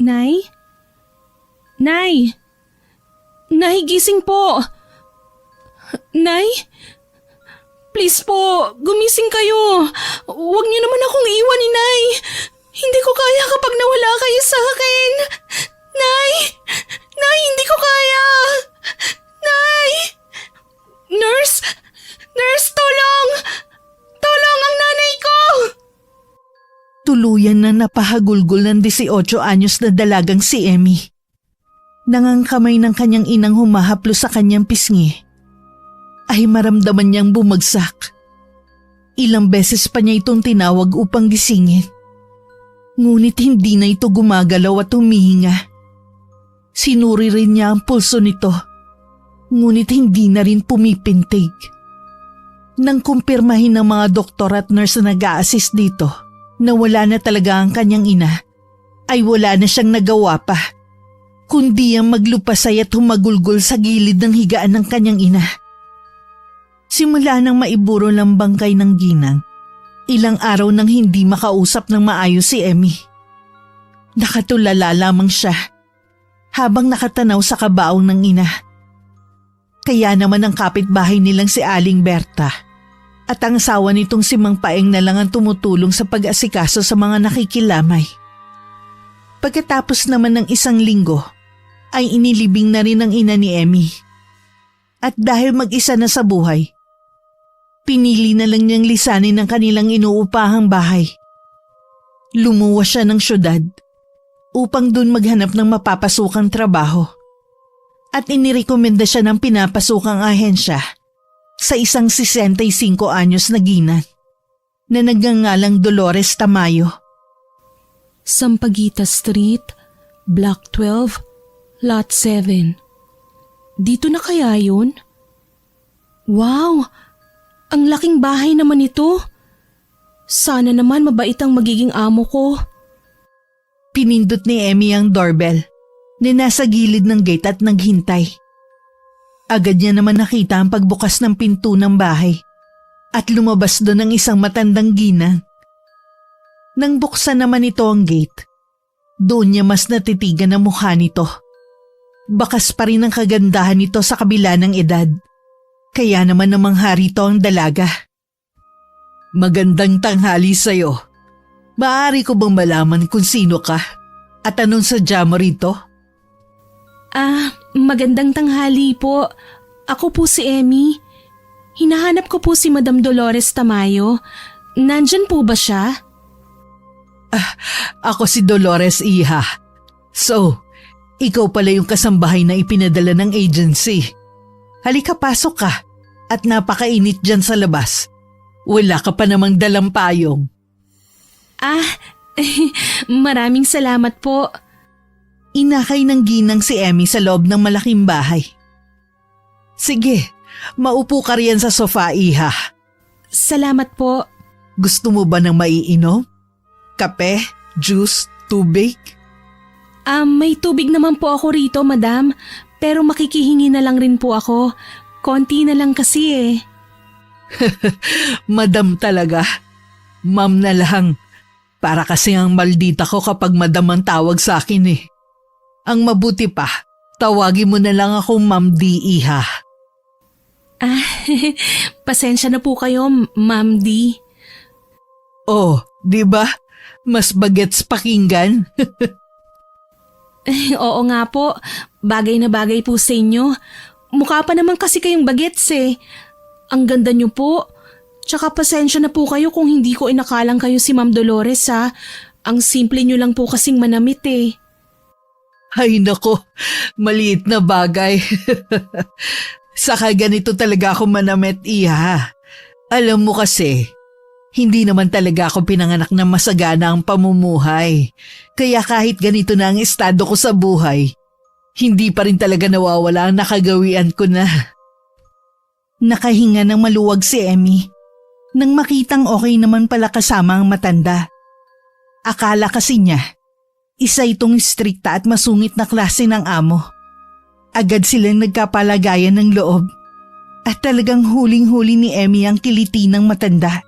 Nay? Nay! Nay, gising po! Nay? Please po, gumising kayo. Huwag niyo naman akong iwan ni Nay. Hindi ko kaya kapag nawala kayo sa akin. Nay! Nay, hindi ko kaya! Nay! Nurse! Nurse, tulong! Tulong ang nanay ko! Tuluyan na napahagulgol ng 18 anyos na dalagang si Emmy. Nangangkamay ng kanyang inang humahaplo sa kanyang pisngi, ay maramdaman niyang bumagsak. Ilang beses pa niya itong tinawag upang gisingin. Ngunit hindi na ito gumagalaw at humihinga. Sinuri rin niya ang pulso nito, ngunit hindi na rin pumipintig. Nang kumpirmahin ng mga doktor at nurse na nag-a-assist dito na wala na talaga ang kanyang ina, ay wala na siyang nagawa pa, kundi ang maglupasay at humagulgol sa gilid ng higaan ng kanyang ina. Simula nang maiburo ng bangkay ng ginang, ilang araw nang hindi makausap ng maayos si Emmy. Nakatulala lamang siya habang nakatanaw sa kabaong ng ina. Kaya naman ang kapitbahay nilang si Aling Berta at ang asawa nitong si Mang Paeng na lang ang tumutulong sa pag-asikaso sa mga nakikilamay. Pagkatapos naman ng 1 linggo, ay inilibing na rin ang ina ni Emmy. At dahil mag-isa na sa buhay, pinili na lang niyang lisanin ang kanilang inuupahang bahay. Lumuwas siya ng syudad upang doon maghanap ng mapapasukang trabaho. At inirekomenda siya ng pinapasukang ahensya sa isang 65 anyos na ginang na nagngangalang Dolores Tamayo. Sampaguita Street, Block 12, Lot 7. Dito na kaya yun? Wow! Ang laking bahay naman ito. Sana naman mabait ang magiging amo ko. Pinindot ni Emmy ang doorbell na nasa gilid ng gate at naghintay. Agad niya naman nakita ang pagbukas ng pinto ng bahay at lumabas doon ang isang matandang ginang. Nang buksan naman ito ang gate, doon niya mas natitigan ang mukha nito. Bakas pa rin ang kagandahan nito sa kabila ng edad. Kaya naman namangha rito ang dalaga. Magandang tanghali sa'yo. Maaari ko bang malaman kung sino ka? At anong sadya mo rito? Magandang tanghali po. Ako po si Emmy. Hinahanap ko po si Madam Dolores Tamayo. Nandyan po ba siya? Ako si Dolores, iha. So, ikaw pala yung kasambahay na ipinadala ng agency. Halika, pasok ka. At napakainit dyan sa labas. Wala ka pa namang dalang payong. Maraming salamat po. Inakay ng ginang si Emmy sa loob ng malaking bahay. Sige, maupo ka riyan sa sofa, iha. Salamat po. Gusto mo ba ng maiinom? Kape? Juice? Tubig? May tubig naman po ako rito, madam. Pero makikihingi na lang rin po ako. Konti na lang kasi eh. Madam talaga. Ma'am na lang. Para kasi ang maldita ko kapag madam ang tawag sa akin eh. Ang mabuti pa, tawagin mo na lang akong Ma'am D, iha. Pasensya na po kayo, Ma'am D. Oh, di ba? Mas bagets pakinggan. Oo nga po, bagay na bagay po sa inyo. Mukha pa naman kasi kayong bagets eh. Ang ganda niyo po. Tsaka pasensya na po kayo kung hindi ko inakalang kayo si Ma'am Dolores ha. Ang simple niyo lang po kasing manamit eh. Ay nako, maliit na bagay. Saka ganito talaga ako manamit, iha. Alam mo kasi, hindi naman talaga ako pinanganak na masagana ang pamumuhay. Kaya kahit ganito na ang estado ko sa buhay, hindi pa rin talaga nawawala ang nakagawian ko na. Nakahinga ng maluwag si Emmy nang makitang okay naman pala kasama ang matanda. Akala kasi niya, isa itong strikta at masungit na klase ng amo. Agad silang nagkapalagayan ng loob at talagang huling-huli ni Emmy ang kiliti ng matanda.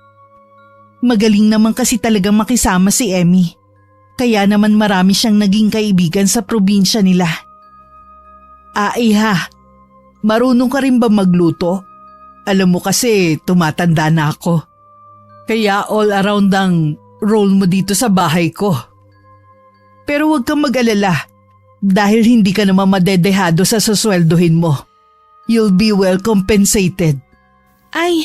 Magaling naman kasi talagang makisama si Emmy, Kaya naman marami siyang naging kaibigan sa probinsya nila. Iha, marunong ka rin ba magluto? Alam mo kasi tumatanda na ako. Kaya all around ang role mo dito sa bahay ko. Pero huwag kang mag-alala dahil hindi ka naman madedehado sa susweldohin mo. You'll be well compensated. Ay,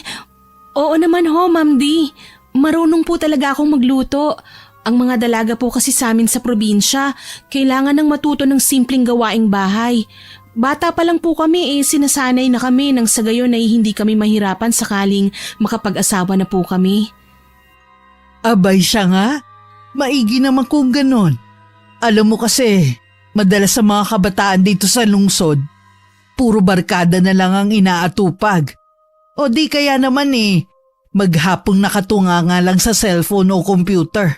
oo naman ho, Ma'am D. Marunong po talaga akong magluto. Ang mga dalaga po kasi sa amin sa probinsya, kailangan ng matuto ng simpleng gawaing bahay. Bata pa lang po kami sinasanay na kami nang sa gayon ay hindi kami mahirapan sakaling makapag-asawa na po kami. Abay siya nga. Maigi naman kung ganon. Alam mo kasi, madalas sa mga kabataan dito sa lungsod, puro barkada na lang ang inaatupag. O di kaya naman maghapong nakatunga nga lang sa cellphone o computer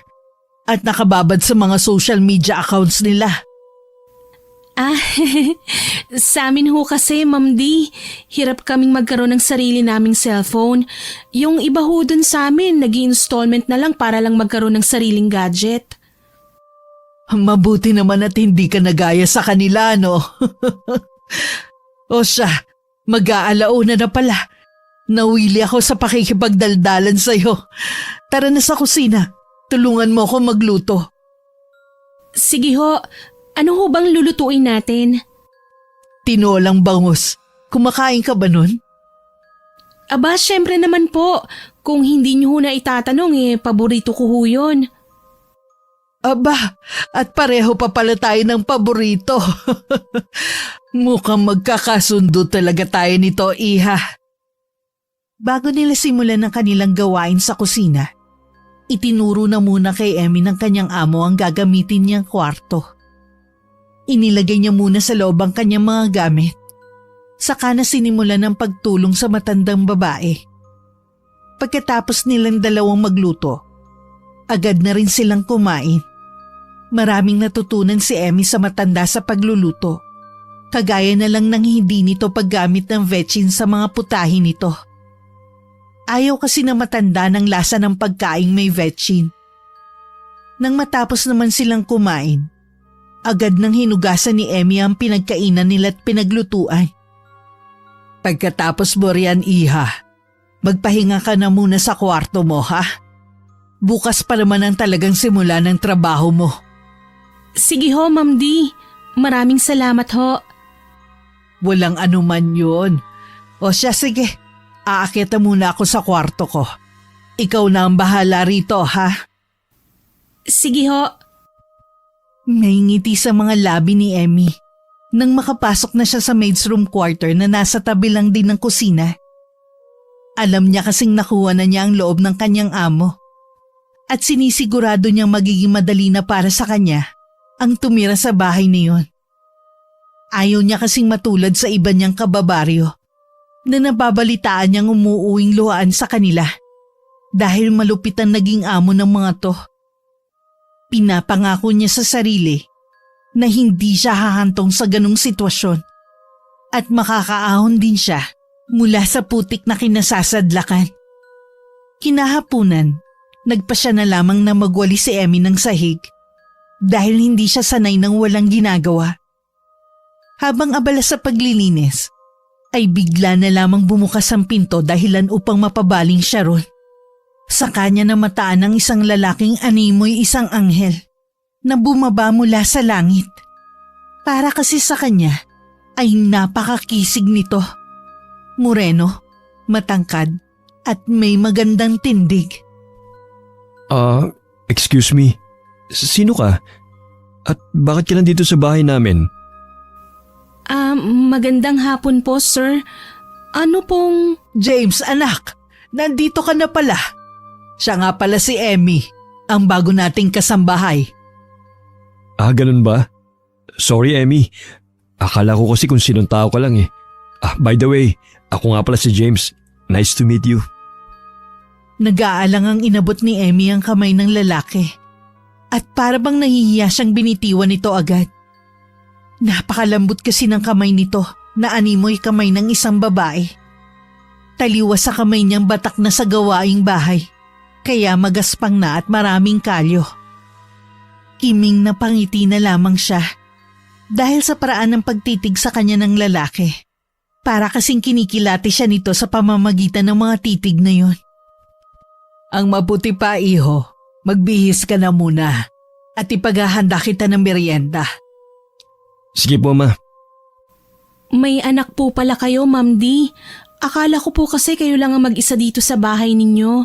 at nakababad sa mga social media accounts nila. Sa amin ho kasi, Ma'am D, hirap kaming magkaroon ng sarili naming cellphone. Yung iba ho dun sa amin, nag-i-installment na lang para lang magkaroon ng sariling gadget. Mabuti naman at hindi ka nagaya sa kanila, no? O siya, mag-aalauna na pala. Nawili ako sa pakikipagdaldalan sa'yo. Tara na sa kusina. Tulungan mo ako magluto. Sige ho, ano ho bang lulutuin natin? Tinolang bangus. Kumakain ka ba nun? Aba, syempre naman po. Kung hindi niyo ho na itatanong paborito ko ho yun. Aba, at pareho pa pala tayo ng paborito. Mukhang magkakasundo talaga tayo nito, Iha. Bago nila simulan ng kanilang gawain sa kusina, itinuro na muna kay Emmy ng kanyang amo ang gagamitin niyang kwarto. Inilagay niya muna sa loob ang kanyang mga gamit. Saka na sinimulan ng pagtulong sa matandang babae. Pagkatapos nilang dalawang magluto, agad na rin silang kumain. Maraming natutunan si Emmy sa matanda sa pagluluto. Kagaya na lang ng hindi nito paggamit ng vetchin sa mga putahin nito. Ayaw kasi na matanda ng lasa ng pagkaing may vetchin. Nang matapos naman silang kumain, agad nang hinugasan ni Emmy ang pinagkainan nila at pinaglutuan. Pagkatapos mo riyan, Iha, magpahinga ka na muna sa kwarto mo, ha? Bukas pa naman ang talagang simula ng trabaho mo. Sige ho, Ma'am D. Maraming salamat ho. Walang anuman yun. O siya, sige. Aakyat na muna ako sa kwarto ko. Ikaw na ang bahala rito, ha? Sige ho. May ngiti sa mga labi ni Emmy nang makapasok na siya sa maid's room quarter na nasa tabi lang din ng kusina. Alam niya kasing nakuha na niya ang loob ng kanyang amo at sinisigurado niyang magiging madali na para sa kanya ang tumira sa bahay na yun. Ayaw niya kasing matulad sa iba niyang kababaryo na nababalitaan niyang umuuwing luhaan sa kanila dahil malupit ang naging amo ng mga to. Pinapangako niya sa sarili na hindi siya hahantong sa ganung sitwasyon at makakaahon din siya mula sa putik na kinasasadlakan. Kinahapunan, nagpa siya na lamang na magwali si Emmy ng sahig dahil hindi siya sanay ng walang ginagawa. Habang abala sa paglilinis, ay bigla na lamang bumukas ang pinto dahilan upang mapabaling siya ron. Sa kanya namataan ng isang lalaking animoy isang anghel na bumaba mula sa langit. Para kasi sa kanya ay napakakisig nito. Moreno, matangkad at may magandang tindig. Excuse me. Sino ka? At bakit ka nandito sa bahay namin? Magandang hapon po, sir. Ano pong... James, anak, nandito ka na pala. Siya nga pala si Emmy, ang bago nating kasambahay. Ganun ba? Sorry, Emmy. Akala ko kasi kung sinong tao ka lang eh. By the way, ako nga pala si James. Nice to meet you. Nag-aalang ang inabot ni Emmy ang kamay ng lalaki. At para bang nahihiya siyang binitiwan nito agad. Napakalambot kasi ng kamay nito na animoy kamay ng isang babae. Taliwas sa kamay niyang batak na sa gawaing bahay, kaya magaspang na at maraming kalyo. Kiming na pangiti na lamang siya dahil sa paraan ng pagtitig sa kanya ng lalaki. Para kasing kinikilati siya nito sa pamamagitan ng mga titig na yun. Ang mabuti pa, iho, magbihis ka na muna at ipaghahanda kita ng merienda. Sige po, ma. May anak po pala kayo, Ma'am D. Akala ko po kasi kayo lang ang mag-isa dito sa bahay ninyo.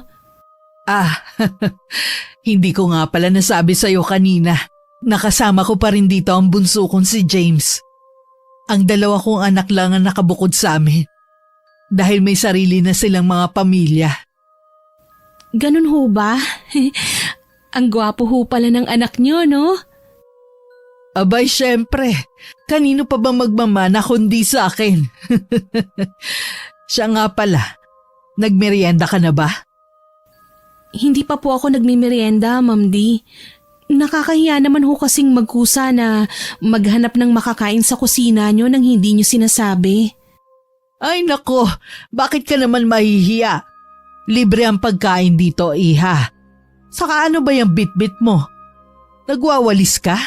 Hindi ko nga pala nasabi sa'yo kanina. Nakasama ko pa rin dito ang bunso kong si James. Ang dalawa kong anak lang ang nakabukod sa amin. Dahil may sarili na silang mga pamilya. Ganun ho ba? Ang gwapo ho pala ng anak nyo, no? Abay, syempre. Kanino pa ba magmamana kundi sa akin? Siya nga pala. Nagmerienda ka na ba? Hindi pa po ako nagmimerienda, Ma'am D. Nakakahiya naman ho kasing magkusa na maghanap ng makakain sa kusina nyo nang hindi nyo sinasabi. Ay nako, bakit ka naman mahihiya? Libre ang pagkain dito, iha. Saka ano ba yung bit-bit mo? Nagwawalis ka?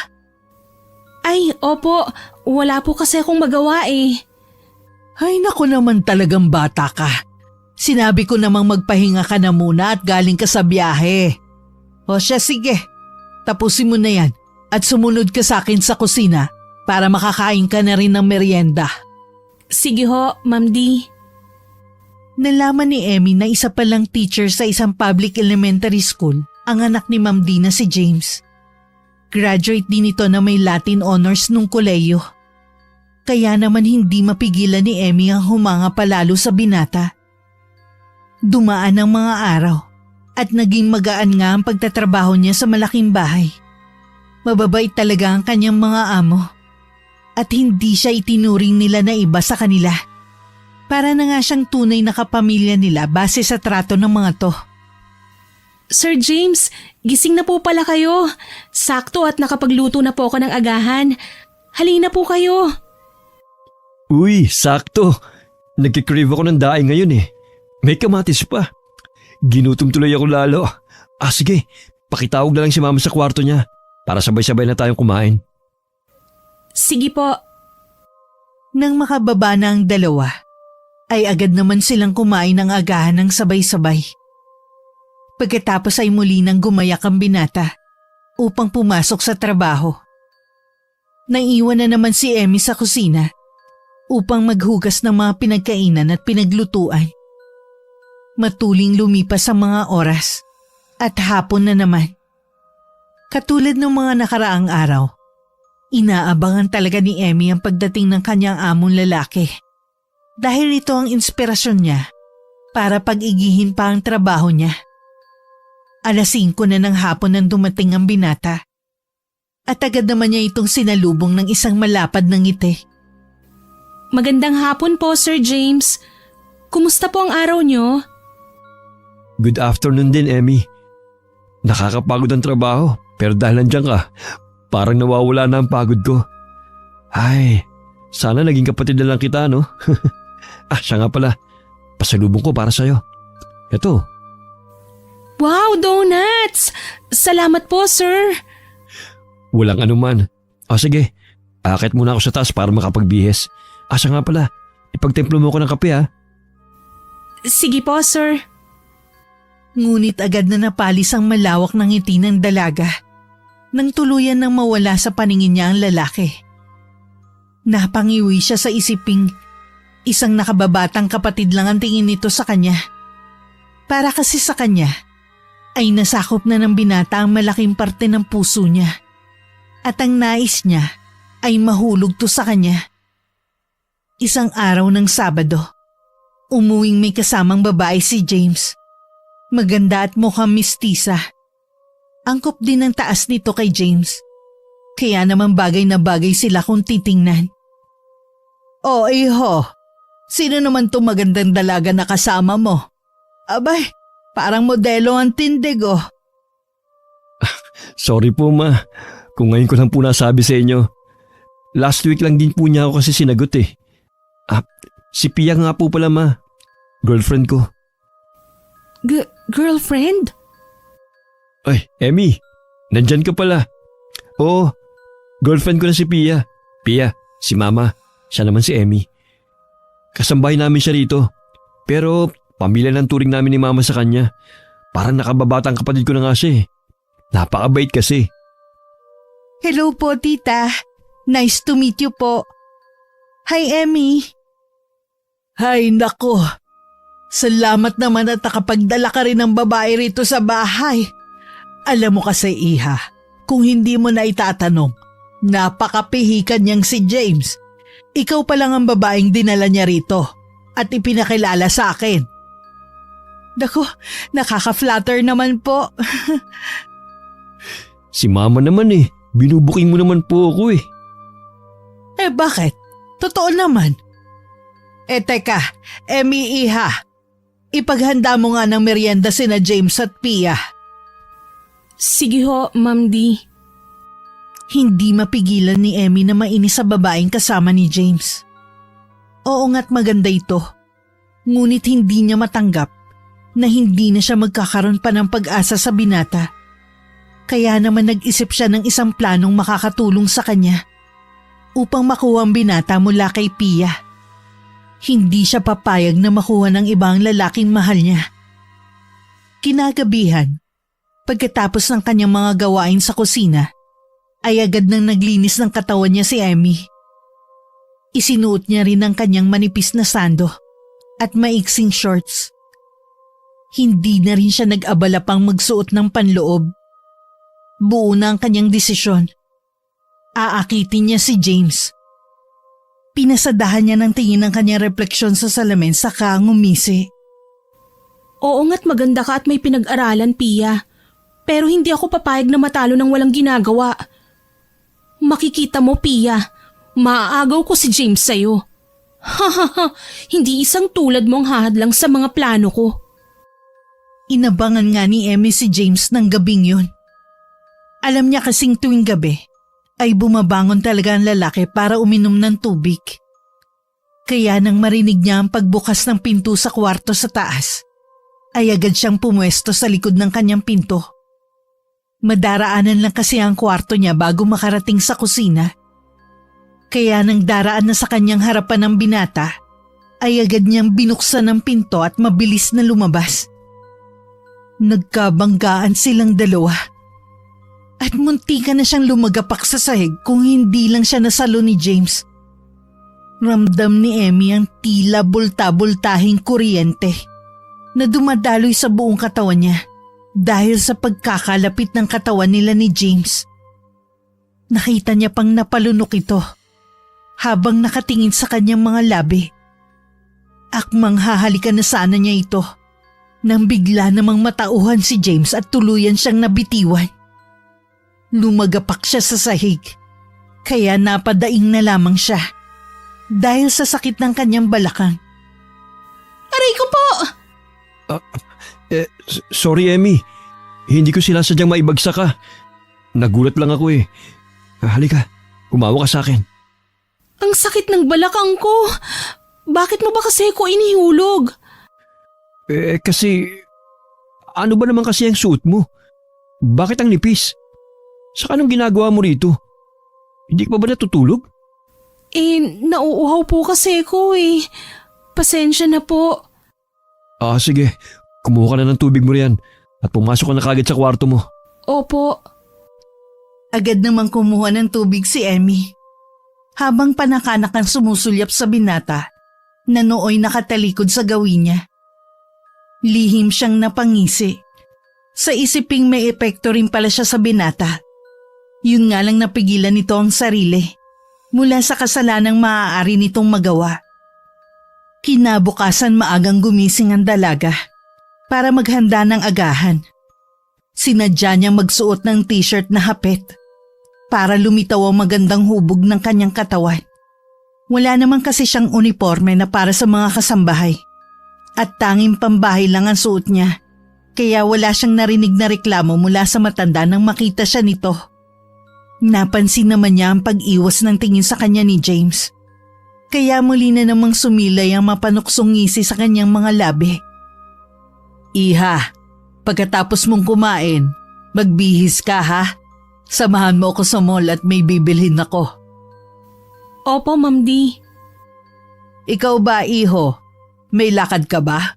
Ay, opo. Wala po kasi akong magawa eh. Ay naku naman talagang bata ka. Sinabi ko namang magpahinga ka na muna at galing ka sa biyahe. O siya sige, tapusin mo na yan at sumunod ka sa akin sa kusina para makakain ka na rin ng merienda. Sige ho, Ma'am D. Nalaman ni Emmy na isa palang teacher sa isang public elementary school ang anak ni Ma'am D na si James. Graduate din ito na may Latin honors nung koleyo. Kaya naman hindi mapigilan ni Emmy ang humanga palalo sa binata. Dumaan ang mga araw at naging magaan nga ang pagtatrabaho niya sa malaking bahay. Mababait talaga ang kanyang mga amo at hindi siya itinuring nila na iba sa kanila. Para na nga siyang tunay na kapamilya nila base sa trato ng mga to. Sir James, gising na po pala kayo. Sakto at nakapagluto na po ako ng agahan. Halina po kayo. Uy, sakto. Nagkikrave ako ng daing ngayon eh. May kamatis pa. Ginutom tuloy ako lalo. Sige, pakitawag na lang si mama sa kwarto niya para sabay-sabay na tayong kumain. Sige po. Nang makababa na ang dalawa, ay agad naman silang kumain ng agahan ng sabay-sabay. Pagkatapos ay muli nang gumayak ang binata upang pumasok sa trabaho. Naiwan na naman si Emmy sa kusina upang maghugas ng mga pinagkainan at pinaglutuan. Matuling lumipas ang mga oras at hapon na naman. Katulad ng mga nakaraang araw, inaabangan talaga ni Emmy ang pagdating ng kanyang among lalaki. Dahil ito ang inspirasyon niya para pag-igihin pa ang trabaho niya. 5:00 na ng hapon nang dumating ang binata. At agad naman niya itong sinalubong ng isang malapad na ngiti. Magandang hapon po, Sir James. Kumusta po ang araw nyo? Good afternoon din, Emmy. Nakakapagod ang trabaho pero dahil nandiyan ka, parang nawawala na ang pagod ko. Ay, sana naging kapatid na lang kita, no? Siya nga pala. Pasalubong ko para sa'yo. Ito. Wow, donuts! Salamat po, sir. Walang anuman. Sige. Akit muna ako sa taas para makapagbihis. Siya nga pala. Ipagtemplo mo ko ng kape, ha? Sige po, sir. Ngunit agad na napalis ang malawak ng ngiti ng dalaga nang tuluyan nang mawala sa paningin niya ang lalaki. Napangiwi siya sa isiping isang nakababatang kapatid lang ang tingin nito sa kanya. Para kasi sa kanya ay nasakop na ng binata ang malaking parte ng puso niya at ang nais niya ay mahulog to sa kanya. Isang araw ng Sabado, umuwing may kasamang babae si James. Maganda at mukhang mistisa. Angkop din ang taas nito kay James. Kaya naman bagay na bagay sila kung titingnan. Iho, sino naman to magandang dalaga na kasama mo? Abay, parang modelo ang tindig oh. Sorry po, ma. Kung ngayon ko lang po nasabi sa inyo. Last week lang din po niya ako kasi sinagot eh. Si Pia nga po pala, ma. Girlfriend ko. Girlfriend? Ay, Emmy, nandyan ka pala. Oo, girlfriend ko na si Pia. Pia, si Mama. Siya naman si Emmy. Kasambahay namin siya rito. Pero pamilya ng turing namin ni Mama sa kanya. Parang nakababatang kapatid ko na nga siya eh. Napakabait kasi. Hello po, tita. Nice to meet you po. Hi, Emmy. Hay, nako. Salamat naman at nakapagdala ka rin ng babae rito sa bahay. Alam mo kasi, Iha, kung hindi mo na itatanong, napakapihikan niyang si James. Ikaw pa lang ang babaeng dinala niya rito at ipinakilala sa akin. Nako, nakaka-flatter naman po. Si Mama naman eh. Binubuking mo naman po ako eh. Eh bakit? Totoo naman. Eh teka, Emmy, Iha, ipaghanda mo nga ng merienda sina James at Pia. Sige ho, Ma'am D. Hindi mapigilan ni Emmy na mainis sa babaeng kasama ni James. Oo nga't maganda ito. Ngunit hindi niya matanggap na hindi na siya magkakaroon pa ng pag-asa sa binata. Kaya naman nag-isip siya ng isang planong makakatulong sa kanya upang makuha ang binata mula kay Pia. Hindi siya papayag na makuha ng ibang lalaking mahal niya. Kinagabihan, pagkatapos ng kanyang mga gawain sa kusina, ay agad nang naglinis ng katawan niya si Emmy. Isinuot niya rin ang kanyang manipis na sando at maiksing shorts. Hindi na rin siya nag-abala pang magsuot ng panloob. Buo na ang kanyang desisyon. Aakitin niya si James. Pinasadahan niya ng tingin ang kanyang refleksyon sa salamin saka ngumisi. Oo nga't maganda ka at may pinag-aralan, Pia. Pero hindi ako papayag na matalo ng walang ginagawa. Makikita mo, Pia, maaagaw ko si James sa'yo. Hahaha, hindi isang tulad mo ang hahadlang sa mga plano ko. Inabangan nga ni Emmy si James ng gabing yun. Alam niya kasing tuwing gabi ay bumabangon talaga ang lalaki para uminom ng tubig. Kaya nang marinig niya ang pagbukas ng pinto sa kwarto sa taas, ay agad siyang pumwesto sa likod ng kanyang pinto. Madaraanan lang kasi ang kwarto niya bago makarating sa kusina. Kaya nang daraan na sa kanyang harapan ng binata, ay agad niyang binuksan ang pinto at mabilis na lumabas. Nagkabanggaan silang dalawa. At muntika na siyang lumagapak sa sahig kung hindi lang siya nasalo ni James. Ramdam ni Emmy ang tila bulta-bultahing kuryente na dumadaloy sa buong katawan niya dahil sa pagkakalapit ng katawan nila ni James. Nakita niya pang napalunok ito habang nakatingin sa kanyang mga labi. Akmang hahalikan na sana niya ito nang bigla namang matauhan si James at tuluyan siyang nabitiwan. Lumagapak siya sa sahig, kaya napadaing na lamang siya dahil sa sakit ng kanyang balakang. Aray ko po! Sorry Emmy, hindi ko sila sadyang maibagsak ka. Nagulat lang ako eh. Halika, kumawa ka sa akin. Ang sakit ng balakang ko. Bakit mo ba kasi ko inihulog? Kasi, ano ba naman kasi ang suot mo? Bakit ang nipis? Saka anong ginagawa mo rito? Hindi ka pa ba natutulog? Nauuhaw po kasi ko eh. Pasensya na po. Sige. Kumuha ka na ng tubig mo riyan at pumasok ka na kagad sa kwarto mo. Opo. Agad namang kumuha ng tubig si Emmy. Habang panakanak ang sumusulyap sa binata na nooy nakatalikod sa gawin niya. Lihim siyang napangisi. Sa isiping may epekto rin pala siya sa binata. Yun nga lang napigilan nito ang sarili mula sa kasalanang maaari nitong magawa. Kinabukasan maagang gumising ang dalaga para maghanda ng agahan. Sinadya niyang magsuot ng t-shirt na hapit para lumitaw ang magandang hubog ng kanyang katawan. Wala naman kasi siyang uniforme na para sa mga kasambahay at tanging pambahay lang ang suot niya. Kaya wala siyang narinig na reklamo mula sa matanda nang makita siya nito. Napansin naman niya ang pag-iwas ng tingin sa kanya ni James. Kaya muli na namang sumilay ang mapanuksong ngisi sa kanyang mga labi. Iha, pagkatapos mong kumain, magbihis ka ha? Samahan mo ako sa mall at may bibilhin ako. Opo, Ma'am D. Ikaw ba, iho? May lakad ka ba?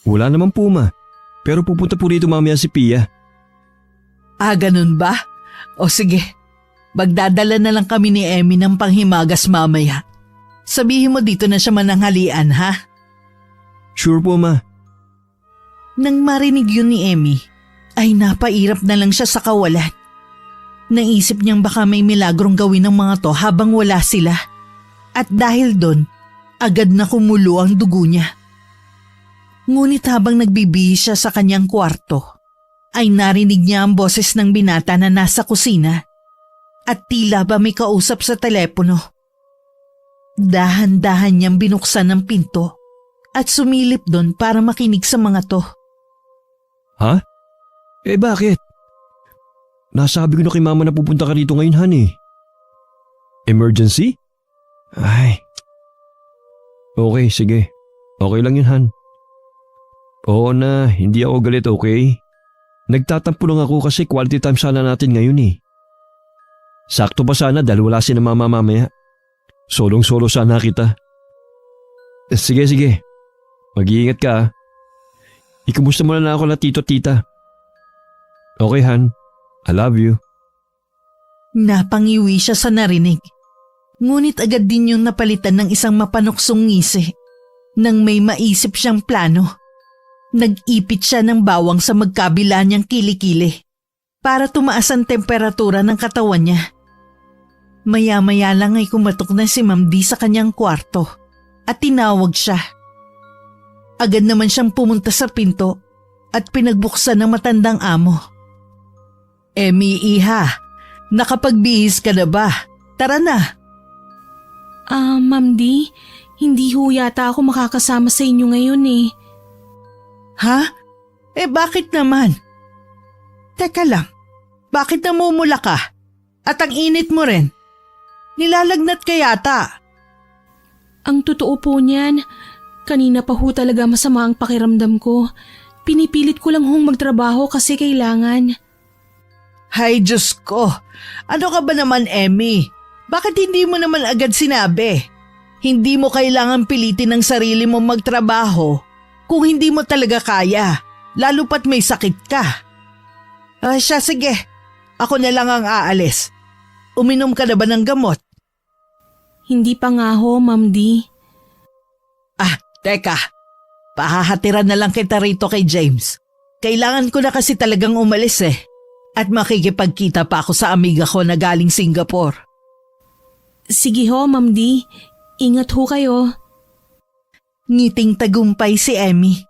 Wala naman po ma. Pero pupunta po rito mamaya si Pia. Ah, ganun ba? O sige, magdadala na lang kami ni Emmy ng panghimagas mamaya. Sabihin mo dito na siya mananghalian, ha? Sure po ma. Nang marinig yun ni Emmy, ay napairap na lang siya sa kawalan. Naisip niyang baka may milagrong gawin ng mga to habang wala sila. At dahil doon, agad na kumulo ang dugo niya. Ngunit habang nagbibihis siya sa kanyang kwarto, ay narinig niya ang boses ng binata na nasa kusina at tila ba may kausap sa telepono. Dahan-dahan niyang binuksan ang pinto at sumilip doon para makinig sa mga to. Ha? Eh bakit? Nasabi ko na kay mama na pupunta ka rito ngayon, Han eh. Emergency? Ay. Okay, sige. Okay lang yun, Han. Oo na, hindi ako galit, okay? Nagtatampo lang ako kasi quality time sana natin ngayon eh. Sakto pa sana dahil wala si na mama mamaya. Solong-solo sana kita. Sige, sige. Mag-iingat ka ah. Ikumusta mo na ako na tito at tita. Okay, Han. I love you. Napangiwi siya sa narinig. Ngunit agad din yung napalitan ng isang mapanuksong ngisi. Nang may maisip siyang plano, nag-ipit siya ng bawang sa magkabila niyang kilikili para tumaas ang temperatura ng katawan niya. Maya-maya lang ay kumatok na si Ma'am D sa kanyang kwarto at tinawag siya. Agad naman siyang pumunta sa pinto at pinagbuksan ng matandang amo. Emmy, iha, nakapagbihis ka na ba? Tara na. Ma'am D, hindi ho yata ako makakasama sa inyo ngayon eh. Ha? Eh bakit naman? Teka lang, bakit namumula ka? At ang init mo rin? Nilalagnat ka yata. Ang totoo po niyan, kanina pa ho talaga masama ang pakiramdam ko. Pinipilit ko lang hong magtrabaho kasi kailangan. Hay Diyos ko, ano ka ba naman, Emmy? Bakit hindi mo naman agad sinabi? Hindi mo kailangan pilitin ang sarili mo magtrabaho kung hindi mo talaga kaya, lalo pat may sakit ka. Siya, sige, ako na lang ang aalis. Uminom ka na ba ng gamot? Hindi pa nga ho, Ma'am D. Teka, pahahatiran na lang kita rito kay James. Kailangan ko na kasi talagang umalis eh. At makikipagkita pa ako sa amiga ko na galing Singapore. Sige ho, Ma'am D. Ingat ho kayo. Ngiting tagumpay si Emmy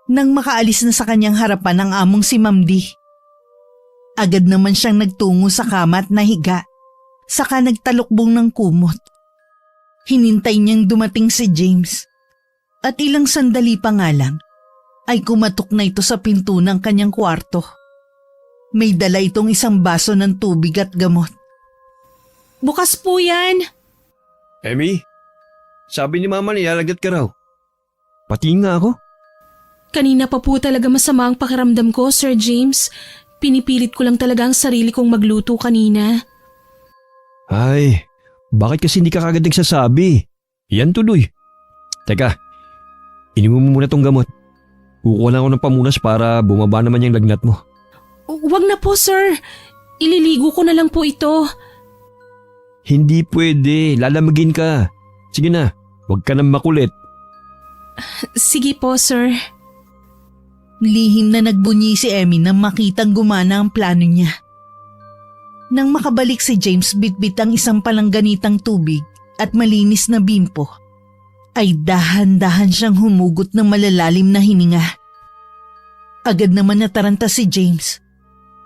nang makaalis na sa kanyang harapan ang among si Ma'am D. Agad naman siyang nagtungo sa kama at nahiga, saka nagtalukbong ng kumot. Hinintay niyang dumating si James at ilang sandali pa nga lang ay kumatok na ito sa pinto ng kanyang kwarto. May dala itong isang baso ng tubig at gamot. Bukas po yan. Emmy, sabi ni mama nilalagnat ka raw. Pati nga ako. Kanina pa po talaga masama ang pakiramdam ko, Sir James. Pinipilit ko lang talaga ang sarili kong magluto kanina. Ay, bakit kasi hindi ka kagad nagsasabi? Yan tuloy. Teka, inumin mo muna tong gamot. Kukuha lang ako ng pamunas para bumaba naman yung lagnat mo. Wag na po, sir. Ililigo ko na lang po ito. Hindi pwede, lalamagin ka. Sige na, huwag ka nang makulit. Sige po, sir. Lihim na nagbunyi si Emmy nang makitang gumana ang plano niya. Nang makabalik si James bitbit ang isang palangganitang tubig at malinis na bimpo, ay dahan-dahan siyang humugot ng malalalim na hininga. Agad naman nataranta si James.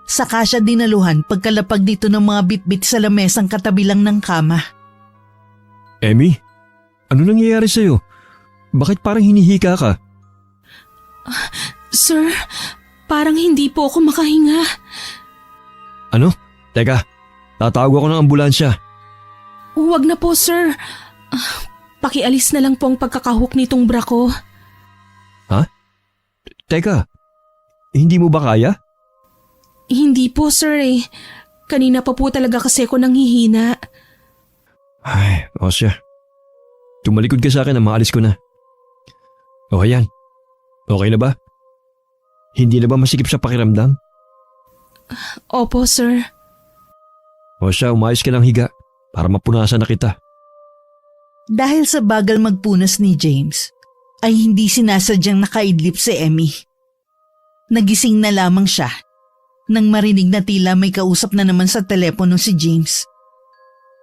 Saka siya dinaluhan pagkalapag dito ng mga bitbit sa lamesang katabi lang ng kama. Emmy, ano nangyayari sa'yo? Bakit parang hinihika ka? Sir, parang hindi po ako makahinga. Ano? Teka, tatawag ako ng ambulansya. Huwag na po, sir. Pakialis na lang po ang pagkakahuk nitong bra ko. Ha? Teka, hindi mo ba kaya? Hindi po, sir eh. Kanina pa po talaga kasi ako nanghihina. Ay, Osya. Tumalikod ka sa akin na maalis ko na. O yan. Okay na ba? Hindi na ba masikip sa pakiramdam? Opo, sir. Osya, umayos ka lang higa para mapunasan na kita. Dahil sa bagal magpunas ni James, ay hindi sinasadyang nakaidlip si Emmy. Nagising na lamang siya nang marinig na tila may kausap na naman sa telepono si James.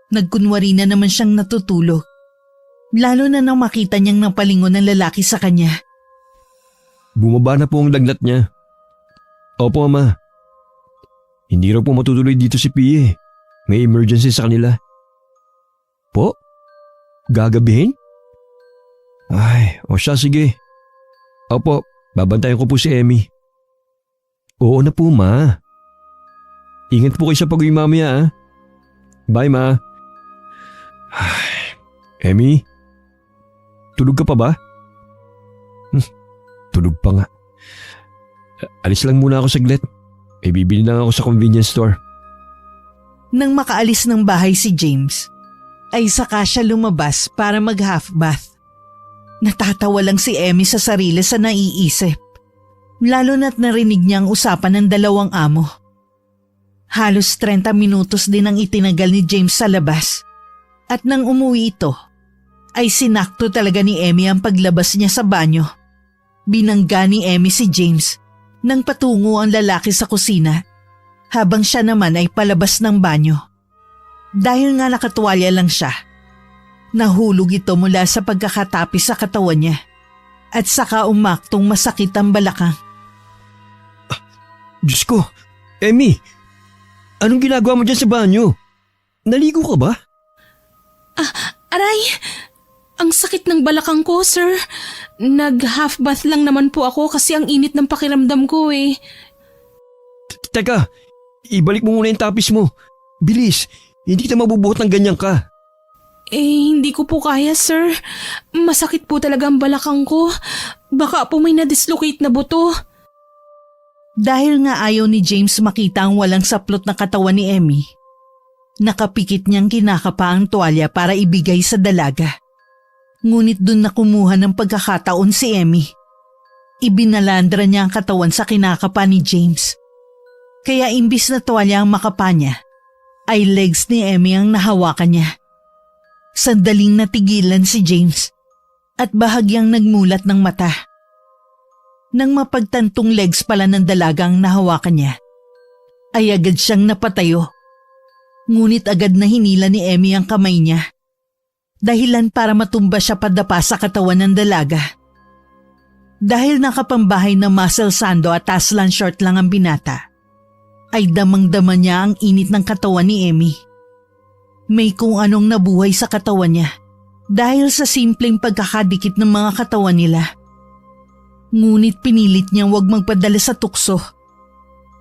Nagkunwari na naman siyang natutulog, lalo na nang makita niyang napalingon ng lalaki sa kanya. Bumaba na po ang lagnat niya. Opo, Ama. Hindi raw po matutuloy dito si Pia. May emergency sa kanila. Po? Gagabihin? Ay, o siya, sige. Opo, babantayan ko po si Emmy. Oo na po, Ma. Ingat po kayo sa pag-uwi mamaya, ah. Bye, Ma. Ay, Emmy? Tulog ka pa ba? Tulog pa nga. Alis lang muna ako saglit. May bibili lang ako sa convenience store. Nang makaalis ng bahay si James, ay saka siya lumabas para mag-half bath. Natatawa lang si Emmy sa sarili sa naiisip, lalo na't narinig niya ang usapan ng dalawang amo. Halos 30 minutos din ang itinagal ni James sa labas, at nang umuwi ito, ay sinakto talaga ni Emmy ang paglabas niya sa banyo. Binangga ni Emmy si James nang patungo ang lalaki sa kusina, habang siya naman ay palabas ng banyo. Dahil nga nakatuwalya lang siya, nahulog ito mula sa pagkakatapis sa katawan niya at saka umaktong masakit ang balakang. Diyos ko, Emmy! Anong ginagawa mo dyan sa banyo? Naligo ka ba? Aray! Ang sakit ng balakang ko, sir. Nag-half bath lang naman po ako kasi ang init ng pakiramdam ko eh. Teka, ibalik mo muna yung tapis mo. Bilis, hindi kita mabubuhat ng ganyan ka. Hindi ko po kaya, sir. Masakit po talaga ang balakang ko. Baka po may na-dislocate na buto. Dahil nga ayaw ni James makita ang walang saplot na katawan ni Emmy, nakapikit niyang kinakapa ang tuwalya para ibigay sa dalaga. Ngunit dun na kumuha ng pagkakataon si Emmy. Ibinalandra niya ang katawan sa kinakapa ni James. Kaya imbis na tuwalya ang makapa niya, ay legs ni Emmy ang nahawakan niya. Sandaling natigilan si James at bahagyang nagmulat ng mata. Nang mapagtantong legs pala ng dalagang nahawakan niya, ay agad siyang napatayo. Ngunit agad na hinila ni Emmy ang kamay niya, dahilan para matumba siya padapa sa katawan ng dalaga. Dahil nakapambahay na muscle sando at aslan short lang ang binata, ay damang-dama niya ang init ng katawan ni Emmy. May kung anong nabuhay sa katawan niya dahil sa simpleng pagkakadikit ng mga katawan nila. Ngunit pinilit niyang huwag magpadala sa tukso.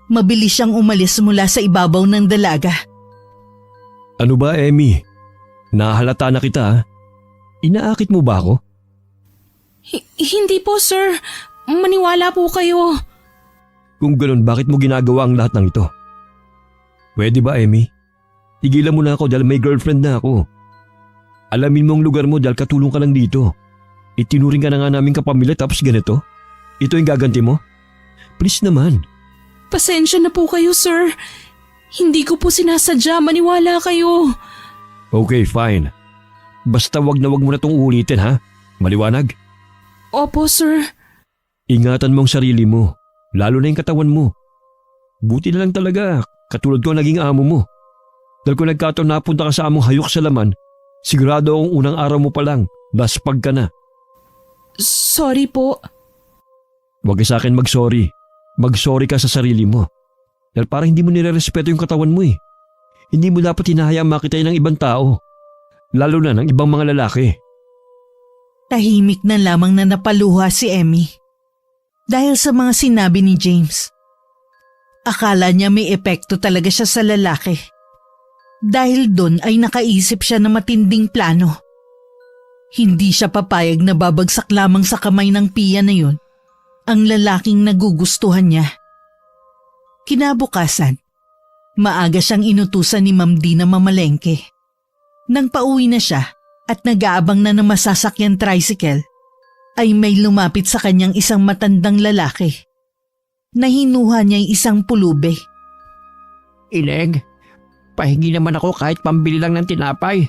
Mabilis siyang umalis mula sa ibabaw ng dalaga. Ano ba, Emmy? Nahalata na kita, ha? Inaakit mo ba ako? Hindi po, sir. Maniwala po kayo. Kung ganun, bakit mo ginagawa ang lahat ng ito? Pwede ba, Emmy? Tigilan mo na ako dahil may girlfriend na ako. Alamin mo ang lugar mo dahil katulong ka lang dito. Itinuring ka na nga namin kapamilya tapos ganito? Ito yung gaganti mo? Please naman. Pasensya na po kayo, sir. Hindi ko po sinasadya. Maniwala kayo. Okay, fine. Basta wag mo na itong ulitin, ha? Maliwanag? Opo, sir. Ingatan mo ang sarili mo, lalo na yung katawan mo. Buti na lang talaga, katulad ko ang naging amo mo. Dahil kung nagkataon napunta ka sa among hayok sa laman, sigurado akong unang araw mo pa lang, laspag ka na. Sorry po. Huwag ka sa akin mag-sorry. Mag-sorry ka sa sarili mo. Dahil parang hindi mo nire-respeto yung katawan mo eh. Hindi mo dapat hinahayaan makitain ng ibang tao. Lalo na ng ibang mga lalaki. Tahimik na lamang na napaluha si Emmy dahil sa mga sinabi ni James. Akala niya may epekto talaga siya sa lalaki. Dahil doon ay nakaisip siya ng matinding plano. Hindi siya papayag na babagsak lamang sa kamay ng Pia na yun ang lalaking nagugustuhan niya. Kinabukasan, Maaga siyang inutusan ni Ma'am D na mamalengke. Nang pauwi na siya at nag-aabang na ng masasakyan tricycle, ay may lumapit sa kanyang isang matandang lalaki. Nahinuha niya isang pulube. Ileg, pahingi naman ako kahit pambili lang ng tinapay.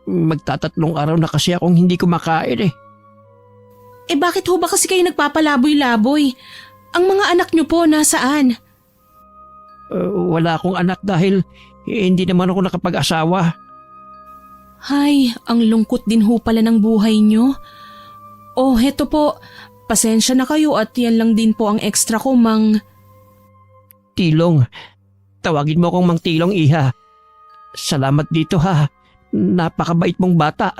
Magtatatlong araw na kasi akong hindi kumakain eh. Bakit ho ba kasi kayo nagpapalaboy-laboy? Ang mga anak niyo po nasaan? Wala akong anak dahil hindi naman ako nakapag-asawa. Hay, ang lungkot din ho pala ng buhay niyo. Oh, heto po. Pasensya na kayo at yan lang din po ang extra ko, Mang. Tilong, tawagin mo akong Mang Tilong, iha. Salamat dito ha. Napakabait mong bata.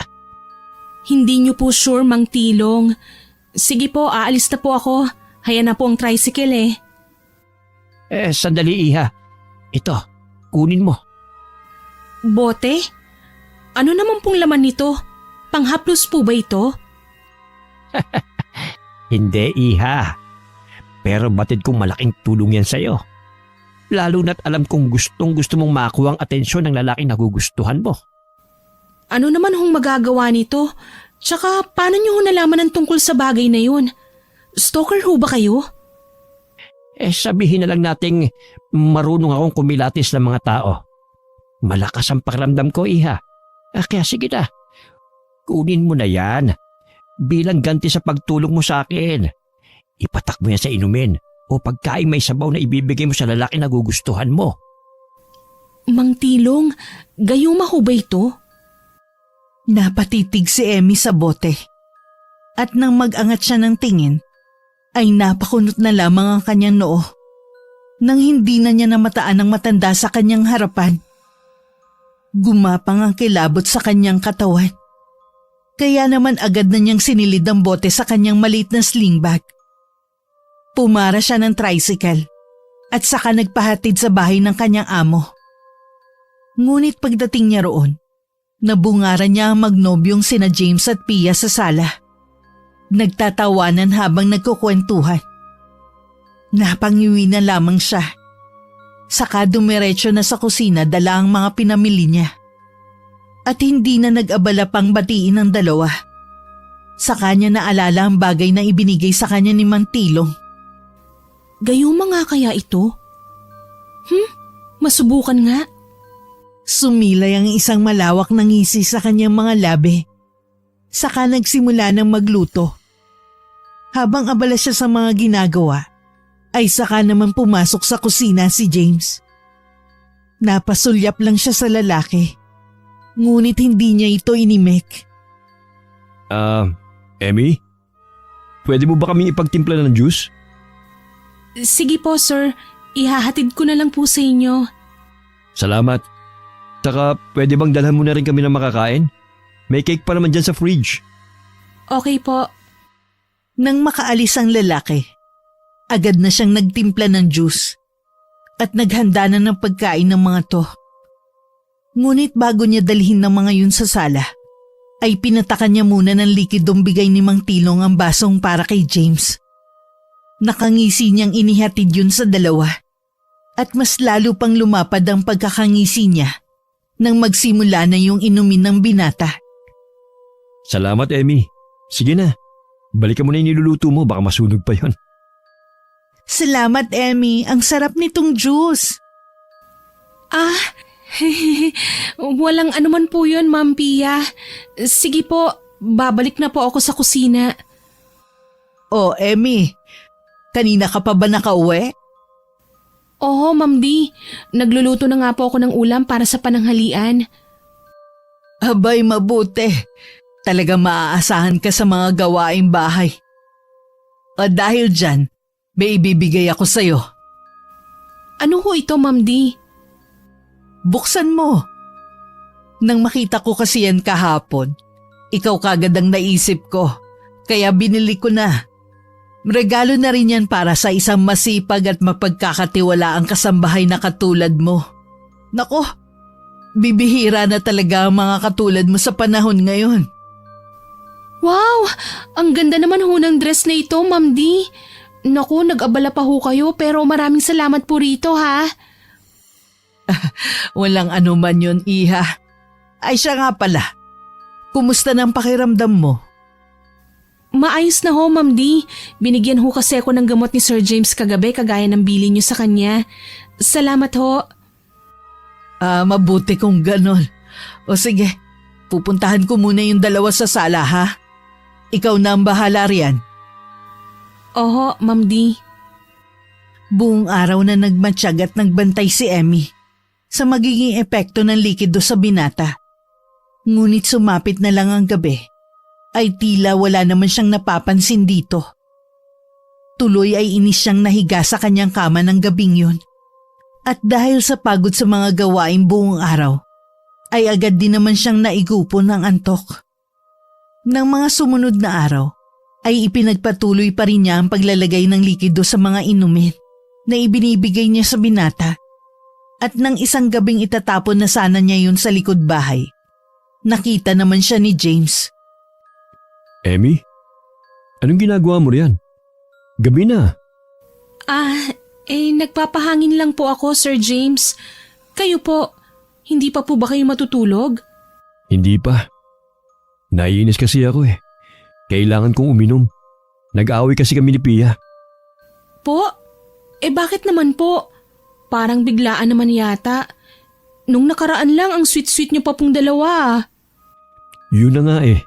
Hindi niyo po sure, Mang Tilong. Sige po, aalis na po ako. Haya na po ang tricycle eh. Sandali iha. Ito, kunin mo. Bote? Ano naman pong laman nito? Panghaplos po ba ito? Hindi iha. Pero batid kong malaking tulong yan sa'yo. Lalo na't alam kong gustong gusto mong makuha ang atensyon ng lalaking nagugustuhan mo. Ano naman hong magagawa nito? Tsaka paano niyo ho nalaman ang tungkol sa bagay na yun? Stalker ho ba kayo? Sabihin na lang nating marunong akong kumilatis ng mga tao. Malakas ang pakiramdam ko, iha. Kaya sige na, kunin mo na yan. Bilang ganti sa pagtulong mo sa akin. Ipatak mo yan sa inumin o pagkain may sabaw na ibibigay mo sa lalaki na gugustuhan mo. Mang Tilong, gayuma ho ba ito? Napatitig si Emmy sa bote. At nang mag-angat siya ng tingin, ay napakunot na lamang ang kanyang noo. Nang hindi na niya namataan ang matanda sa kanyang harapan. Gumapang ang kilabot sa kanyang katawan. Kaya naman agad na niyang sinilid ang bote sa kanyang maliit na sling bag. Pumara siya ng tricycle at saka nagpahatid sa bahay ng kanyang amo. Ngunit pagdating niya roon, nabungaran niya ang magnobyong sina James at Pia sa sala. Nagtatawanan habang nagkukwentuhan. Napangiwi na lamang siya. Saka dumiretso na sa kusina dala ang mga pinamili niya. At hindi na nag-abala pang batiin ang dalawa. Sa kanya naalala ang bagay na ibinigay sa kanya ni Mang Tilong. Gayuma nga kaya ito? Masubukan nga. Sumilay ang isang malawak na ngisi sa kanyang mga labi. Saka nagsimula ng magluto. Habang abala siya sa mga ginagawa, ay saka naman pumasok sa kusina si James. Napasulyap lang siya sa lalaki. Ngunit hindi niya ito inimik. Emmy? Pwede mo ba kaming ipagtimpla ng juice? Sige po, sir. Ihahatid ko na lang po sa inyo. Salamat. Saka pwede bang dalhan mo na rin kami ng makakain? May cake pa naman dyan sa fridge. Okay po. Nang makaalis ang lalaki, agad na siyang nagtimpla ng juice at naghanda na ng pagkain ng mga to. Ngunit bago niya dalhin ng mga yun sa sala, ay pinatakan niya muna ng likidong bigay ni Mang Tilong ang basong para kay James. Nakangisi niyang inihatid yun sa dalawa at mas lalo pang lumapad ang pagkakangisi niya nang magsimula na yung inumin ng binata. Salamat, Emmy. Sige na. Balikan mo na yung niluluto mo, baka masunog pa yon. Salamat, Emmy. Ang sarap nitong juice. Walang anuman po yun, Ma'am Pia. Sige po, babalik na po ako sa kusina. Oh, Emmy. Kanina ka pa ba nakauwi? Oo, Ma'am D. Nagluluto na nga po ako ng ulam para sa pananghalian. Abay, mabuti. Talaga maaasahan ka sa mga gawaing bahay. O dahil dyan, may ibibigay ako sa'yo. Ano ho ito, Ma'am D? Buksan mo. Nang makita ko kasi yan kahapon, ikaw kagad ang naisip ko, kaya binili ko na. Regalo na rin yan para sa isang masipag at mapagkakatiwalaang kasambahay na katulad mo. Nako, bibihira na talaga ang mga katulad mo sa panahon ngayon. Wow! Ang ganda naman ho ng dress na ito, Ma'am D. Naku, nag-abala pa ho kayo pero maraming salamat po rito ha. Walang anuman yun, Iha. Ay siya nga pala. Kumusta na ang pakiramdam mo? Maayos na ho, Ma'am D. Binigyan ho kasi ako ng gamot ni Sir James kagabi kagaya ng bilin niyo sa kanya. Salamat ho. Mabuti kung ganon. O sige, pupuntahan ko muna yung dalawa sa sala ha. Ikaw na ang bahala riyan. Oho, Ma'am D. Buong araw na nagmatsyag at nagbantay si Emmy sa magiging epekto ng likido sa binata. Ngunit sumapit na lang ang gabi ay tila wala naman siyang napapansin dito. Tuloy ay inis siyang nahiga sa kanyang kama ng gabing yun. At dahil sa pagod sa mga gawain buong araw, ay agad din naman siyang naigupo ng antok. Nang mga sumunod na araw, ay ipinagpatuloy pa rin niya ang paglalagay ng likido sa mga inumin na ibinibigay niya sa binata. At nang isang gabing itatapon na sana niya yun sa likod bahay, nakita naman siya ni James. Emmy? Anong ginagawa mo riyan? Gabi na. Nagpapahangin lang po ako, Sir James. Kayo po, hindi pa po ba kayo matutulog? Hindi pa. Naiinis kasi ako eh. Kailangan kong uminom. Nag-aaway kasi kami ni Pia. Po? Bakit naman po? Parang biglaan naman yata. Nung nakaraan lang ang sweet-sweet niyo pa pong dalawa. Yun na nga eh.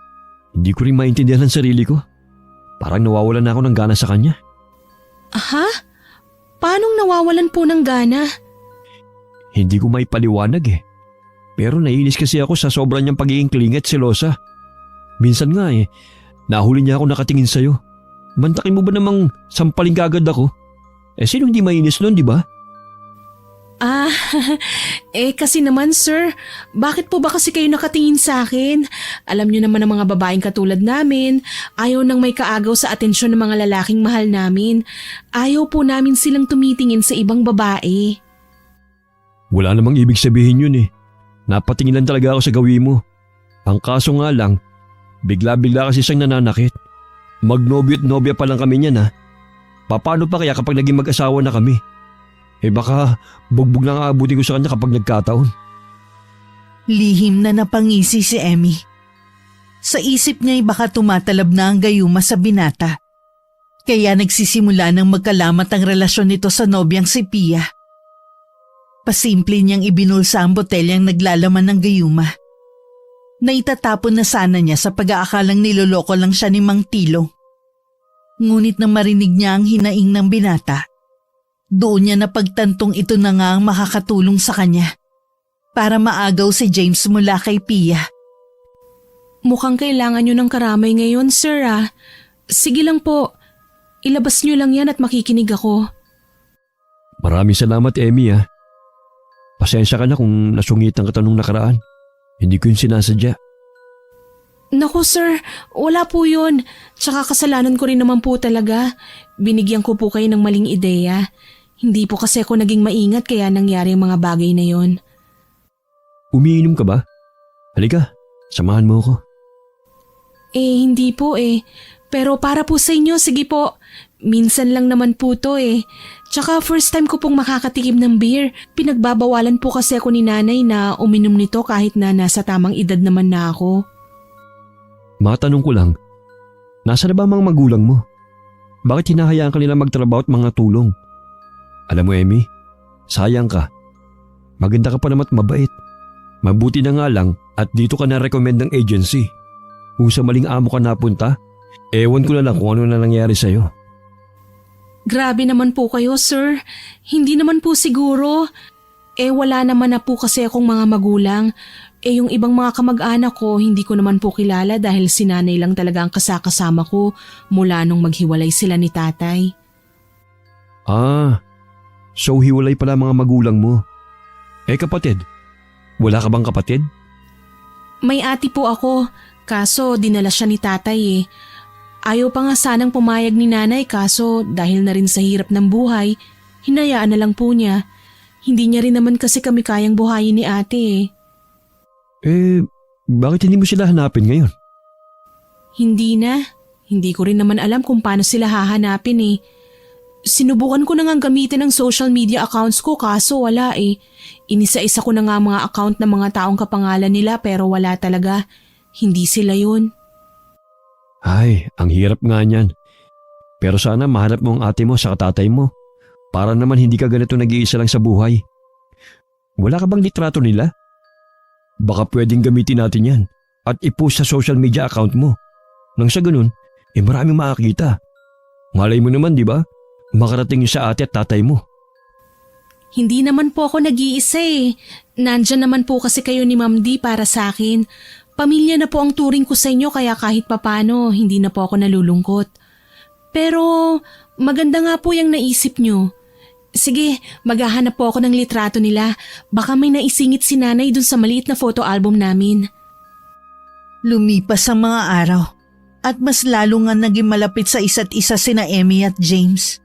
Hindi ko rin maintindihan ang sarili ko. Parang nawawalan na ako ng gana sa kanya. Ha? Paanong nawawalan po ng gana? Hindi ko maipaliwanag eh. Pero naiinis kasi ako sa sobrang niyang pagiging klingi at selosa. Minsan nga eh, nahuli niya ako nakatingin sa'yo. Mantakin mo ba namang sampaling kagad ako? Sino hindi mainis nun, di ba? Kasi naman sir, bakit po ba kasi kayo nakatingin sa akin? Alam niyo naman ang mga babaeng katulad namin, ayaw nang may kaagaw sa atensyon ng mga lalaking mahal namin. Ayaw po namin silang tumitingin sa ibang babae. Wala namang ibig sabihin yun eh. Napatingin lang talaga ako sa gawin mo. Ang kaso nga lang, bigla-bigla kasi siyang nananakit. Magnobyo at nobya pa lang kami niyan ha. Paano pa kaya kapag naging mag-asawa na kami? Baka bugbog na nga abutin ko sa kanya kapag nagkataon. Lihim na napangisi si Emmy. Sa isip niya'y baka tumatalab na ang gayuma sa binata. Kaya nagsisimula ng magkalamat ang relasyon nito sa nobyang si Pia. Pasimple niyang ibinulsa ang botelyang naglalaman ng gayuma. Naitatapon na sana niya sa pag-aakalang niloloko lang siya ni Mang Tilo. Ngunit nang marinig niya ang hinaing ng binata, doon niya napagtantong ito na nga ang makakatulong sa kanya para maagaw si James mula kay Pia. Mukhang kailangan niyo ng karamay ngayon, sir ah. Sige lang po, ilabas niyo lang yan at makikinig ako. Maraming salamat, Emmy ha. Pasensya ka na kung nasungitan ka nung nakaraan. Hindi ko yun sinasadya. Naku sir, wala po yun. Tsaka kasalanan ko rin naman po talaga. Binigyan ko po kayo ng maling ideya. Hindi po kasi ako naging maingat kaya nangyari ang mga bagay na yon. Umiinom ka ba? Halika, samahan mo ako. Hindi po Pero para po sa inyo, sige po. Minsan lang naman po to Tsaka first time ko pong makakatikim ng beer. Pinagbabawalan po kasi ako ni nanay na uminom nito kahit na nasa tamang edad naman na ako. Matanong ko lang, nasa na ba ang mga magulang mo? Bakit hinahayaan ka nila magtrabaho at mga tulong? Alam mo Emmy, sayang ka. Maganda ka pa naman at mabait. Mabuti na nga lang at dito ka na-recommend ng agency. Kung sa maling amo ka napunta, ewan ko na lang kung ano na nangyari sa'yo. Grabe naman po kayo, sir. Hindi naman po siguro. Wala naman na po kasi akong mga magulang. Yung ibang mga kamag-anak ko, hindi ko naman po kilala dahil si nanay lang talaga ang kasakasama ko mula nung maghiwalay sila ni tatay. So hiwalay pala mga magulang mo. Kapatid, wala ka bang kapatid? May ate po ako, kaso dinala siya ni tatay Ayaw pa nga sanang pumayag ni nanay kaso dahil na rin sa hirap ng buhay, hinayaan na lang po niya. Hindi niya rin naman kasi kami kayang buhayin ni ate Bakit hindi mo sila hanapin ngayon? Hindi na. Hindi ko rin naman alam kung paano sila hahanapin Sinubukan ko na nga gamitin ang social media accounts ko kaso wala eh. Inisa-isa ko na nga mga account ng mga taong kapangalan nila pero wala talaga. Hindi sila yun. Ay, ang hirap nga niyan. Pero sana mahanap mo ang ate mo sa tatay mo. Para naman hindi ka ganito nag-iisa lang sa buhay. Wala ka bang litrato nila? Baka pwedeng gamitin natin yan at i-post sa social media account mo. Nang sa ganun, maraming makakita. Malay mo naman, di ba? Makarating yung sa ate at tatay mo. Hindi naman po ako nag-iisa eh. Nandyan naman po kasi kayo ni Ma'am D para sa akin. Pamilya na po ang turing ko sa inyo kaya kahit papano hindi na po ako nalulungkot. Pero maganda nga po yung naisip nyo. Sige, maghahanap po ako ng litrato nila. Baka may naisingit si nanay dun sa maliit na photo album namin. Lumipas ang mga araw at mas lalo nga naging malapit sa isa't isa sina Emmy at James.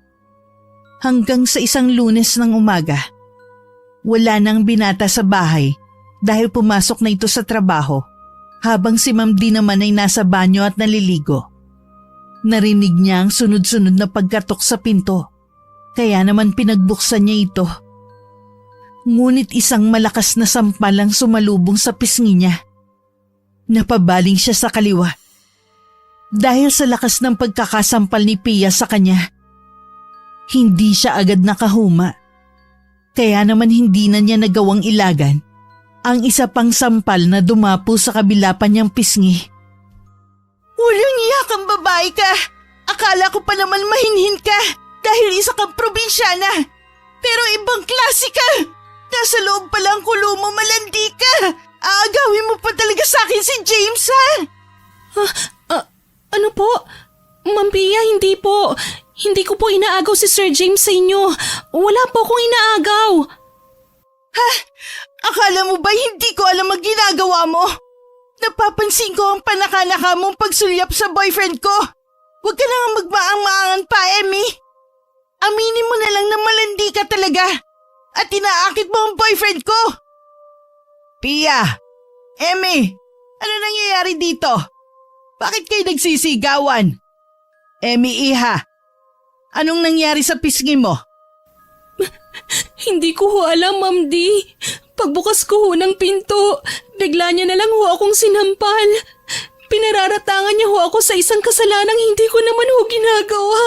Hanggang sa isang Lunes ng umaga, wala nang binata sa bahay dahil pumasok na ito sa trabaho habang si Ma'am D naman ay nasa banyo at naliligo. Narinig niya ang sunod-sunod na pagkatok sa pinto kaya naman pinagbuksan niya ito. Ngunit isang malakas na sampal ang sumalubong sa pisngi niya. Napabaling siya sa kaliwa. Dahil sa lakas ng pagkakasampal ni Pia sa kanya, hindi siya agad nakahuma. Kaya naman hindi na niya nagawang ilagan ang isa pang sampal na dumapo sa kabila pa niyang pisngi. Walang iya kang babae ka! Akala ko pa naman mahinhin ka dahil isa kang probinsyana. Pero ibang klase ka! Nasa loob pa lang kulo mo, malandi ka! Aagawin mo pa talaga sa akin si James, ha? Ano po? Ma'am Pia, hindi po. Hindi ko po inaagaw si Sir James sa inyo. Wala po akong inaagaw. Ha? Akala mo ba hindi ko alam ang ginagawa mo? Napapansin ko ang panakanaka mong pagsulyap sa boyfriend ko. Huwag ka na nga magmaang-maangan pa, Emmy. Aminin mo na lang na malandi ka talaga at inaakit mo ang boyfriend ko. Pia! Emmy! Ano nangyayari dito? Bakit kayo nagsisigawan? Emmy, iha! Anong nangyari sa pisngi mo? Hindi ko ho alam, Ma'am D. Pagbukas ko ho ng pinto, bigla niya na lang ho akong sinampal. Pinararatangan niya ho ako sa isang kasalanang hindi ko naman ho ginagawa.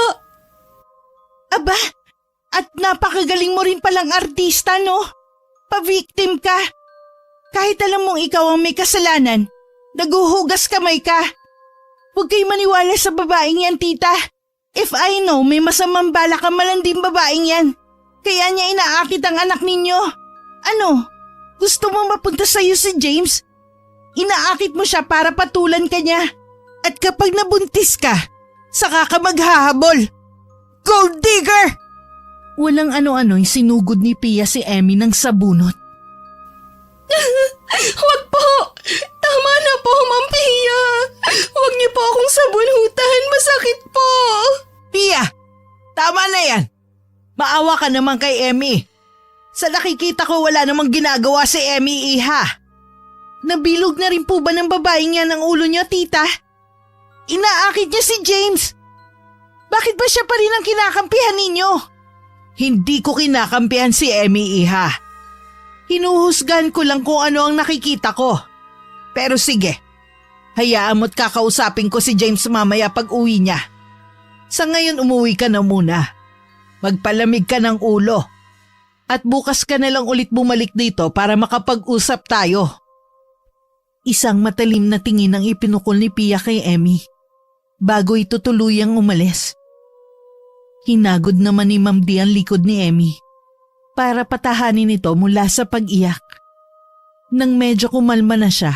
Aba, at napakagaling mo rin palang artista, no? Pa-victim ka. Kahit alam mong ikaw ang may kasalanan, naguhugas kamay ka. Huwag kayo maniwala sa babaeng yan, tita. If I know, may masamang balak ang malanding babaeng yan. Kaya niya inaakit ang anak ninyo. Ano? Gusto mo mapunta sa'yo si James? Inaakit mo siya para patulan ka niya. At kapag nabuntis ka, saka ka maghahabol. Gold digger! Walang ano-ano'y sinugod ni Pia si Emmy ng sabunot. Huwag po! Tama na po, Ma'am Pia! Huwag niyo po akong sabunutan. Masakit po! Pia! Tama na yan! Maawa ka naman kay Emmy. Sa nakikita ko wala namang ginagawa si Emmy, iha. Nabilog na rin po ba ng babaeng yan ang ulo niyo, tita? Inaakit niya si James. Bakit ba siya pa rin ang kinakampihan ninyo? Hindi ko kinakampihan si Emmy, iha. Hinuhusgan ko lang kung ano ang nakikita ko. Pero sige, hayaan mo't kakausapin ko si James mamaya pag uwi niya. Sa ngayon umuwi ka na muna. Magpalamig ka ng ulo. At bukas ka na lang ulit bumalik dito para makapag-usap tayo. Isang matalim na tingin ang ipinukol ni Pia kay Emmy bago ito tuluyang umalis. Hinagod naman ni Ma'am D ang likod ni Emmy para patahanin ito mula sa pag-iyak. Nang medyo kumalma na siya,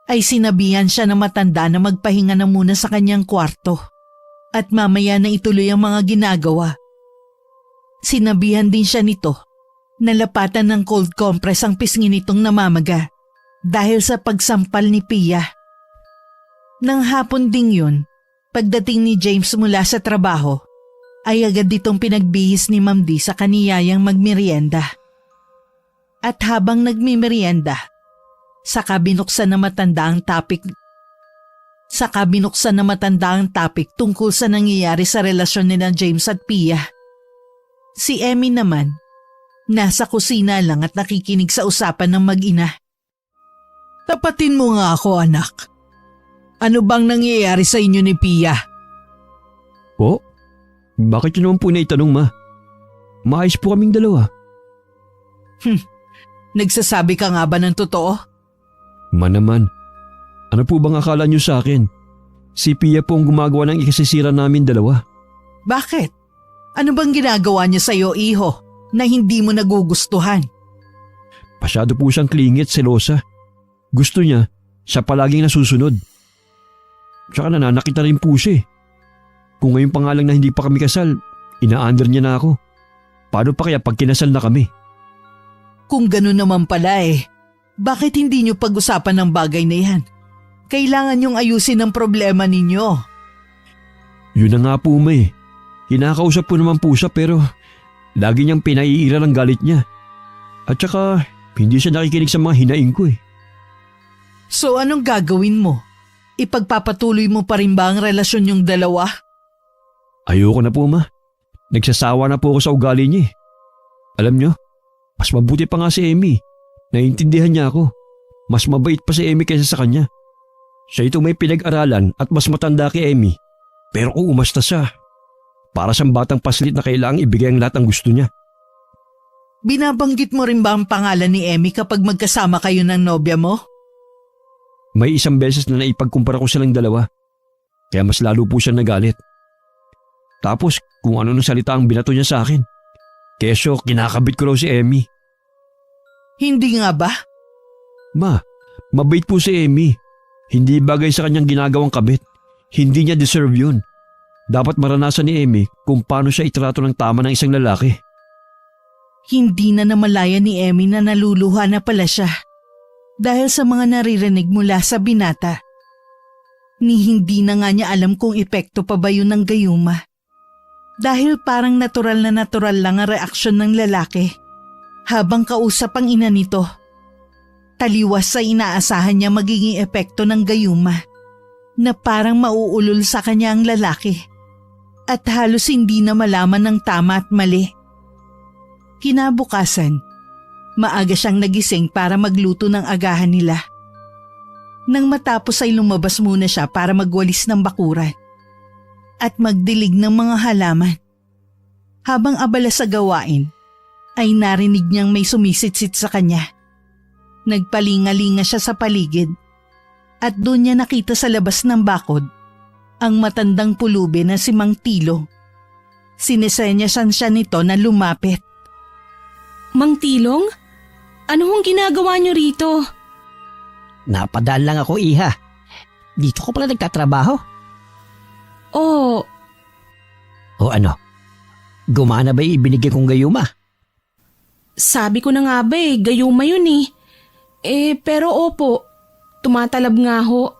ay sinabihan siya na matanda na magpahinga na muna sa kanyang kwarto at mamaya na ituloy ang mga ginagawa. Sinabihan din siya nito na lapatan ng cold compress ang pisngi nitong namamaga dahil sa pagsampal ni Pia. Nang hapon ding yun, pagdating ni James mula sa trabaho, ay agad ditong pinagbihis ni Ma'am D sa kaniyayang magmerienda. At habang nagmimerienda, saka binuksan na matanda ang topic tungkol sa nangyayari sa relasyon nila James at Pia. Si Emmy naman, nasa kusina lang at nakikinig sa usapan ng mag-ina. Tapatin mo nga ako, anak. Ano bang nangyayari sa inyo ni Pia? Po? Bakit yun naman po naitanong, ma? Maayos po kaming dalawa. Nagsasabi ka nga ba ng totoo? Ma naman, ano po bang akala niyo sa akin? Si Pia po ang gumagawa ng ikasisira namin dalawa. Bakit? Ano bang ginagawa niya sa'yo, iho, na hindi mo nagugustuhan? Masyado po siyang clingy at selosa. Gusto niya, siya palaging nasusunod. Tsaka nananakit na rin po siya eh. Kung ngayon pa nga lang na hindi pa kami kasal, ina-under niya na ako. Paano pa kaya pag kinasal na kami? Kung gano'n naman pala bakit hindi niyo pag-usapan ng bagay na yan? Kailangan niyong ayusin ang problema ninyo. Yun na nga po, ma eh. Kinakausap po naman po siya pero lagi niyang pinaiira ng galit niya. At saka hindi siya nakikinig sa mga hinaing ko eh. So anong gagawin mo? Ipagpapatuloy mo pa rin ba ang relasyon yung dalawa? Ayoko na po, ma. Nagsasawa na po ako sa ugali niya eh. Alam niyo, mas mabuti pa nga si Emmy. Naiintindihan niya ako. Mas mabait pa si Emmy kaysa sa kanya. Siya ito may pinag-aralan at mas matanda kay Emmy. Pero kung umasta siya, para siyang batang paslit na kailangang ibigay ang lahat ng gusto niya. Binabanggit mo rin ba ang pangalan ni Emmy kapag magkasama kayo ng nobya mo? May isang beses na naipagkumpara ko silang dalawa. Kaya mas lalo po siya nagalit. Tapos kung ano nang salita ang binato niya sa akin. Kesyo kinakabit ko raw si Emmy. Hindi nga ba? Ma, mabait po si Emmy. Hindi bagay sa kanyang ginagawang kabit. Hindi niya deserve yun. Dapat maranasan ni Emmy kung paano siya itrato ng tama ng isang lalaki. Hindi na namalaya ni Emmy na naluluha na pala siya. Dahil sa mga naririnig mula sa binata. Ni hindi na nga niya alam kung epekto pa ba yun ng gayuma. Dahil parang natural lang ang reaksyon ng lalaki. Habang kausap ang ina nito. Taliwas sa inaasahan niya magiging epekto ng gayuma. Na parang mauulol sa kanya ang lalaki. At halos hindi na malaman ng tama at mali. Kinabukasan, maaga siyang nagising para magluto ng agahan nila. Nang matapos ay lumabas muna siya para magwalis ng bakuran at magdilig ng mga halaman. Habang abala sa gawain, ay narinig niyang may sumisitsit sa kanya. Nagpalingalinga siya sa paligid at doon niya nakita sa labas ng bakod ang matandang pulubi na si Mang Tilo. Sinesenyasan siya nito na lumapit. Mang Tilong? Ano hong ginagawa niyo rito? Napadaan lang ako, iha. Dito ko pala nagtatrabaho. Oh, O ano? Gumana ba yung ibinigay kong gayuma? sabi ko na nga ba gayuma yun eh. Pero opo, tumatalab nga ho.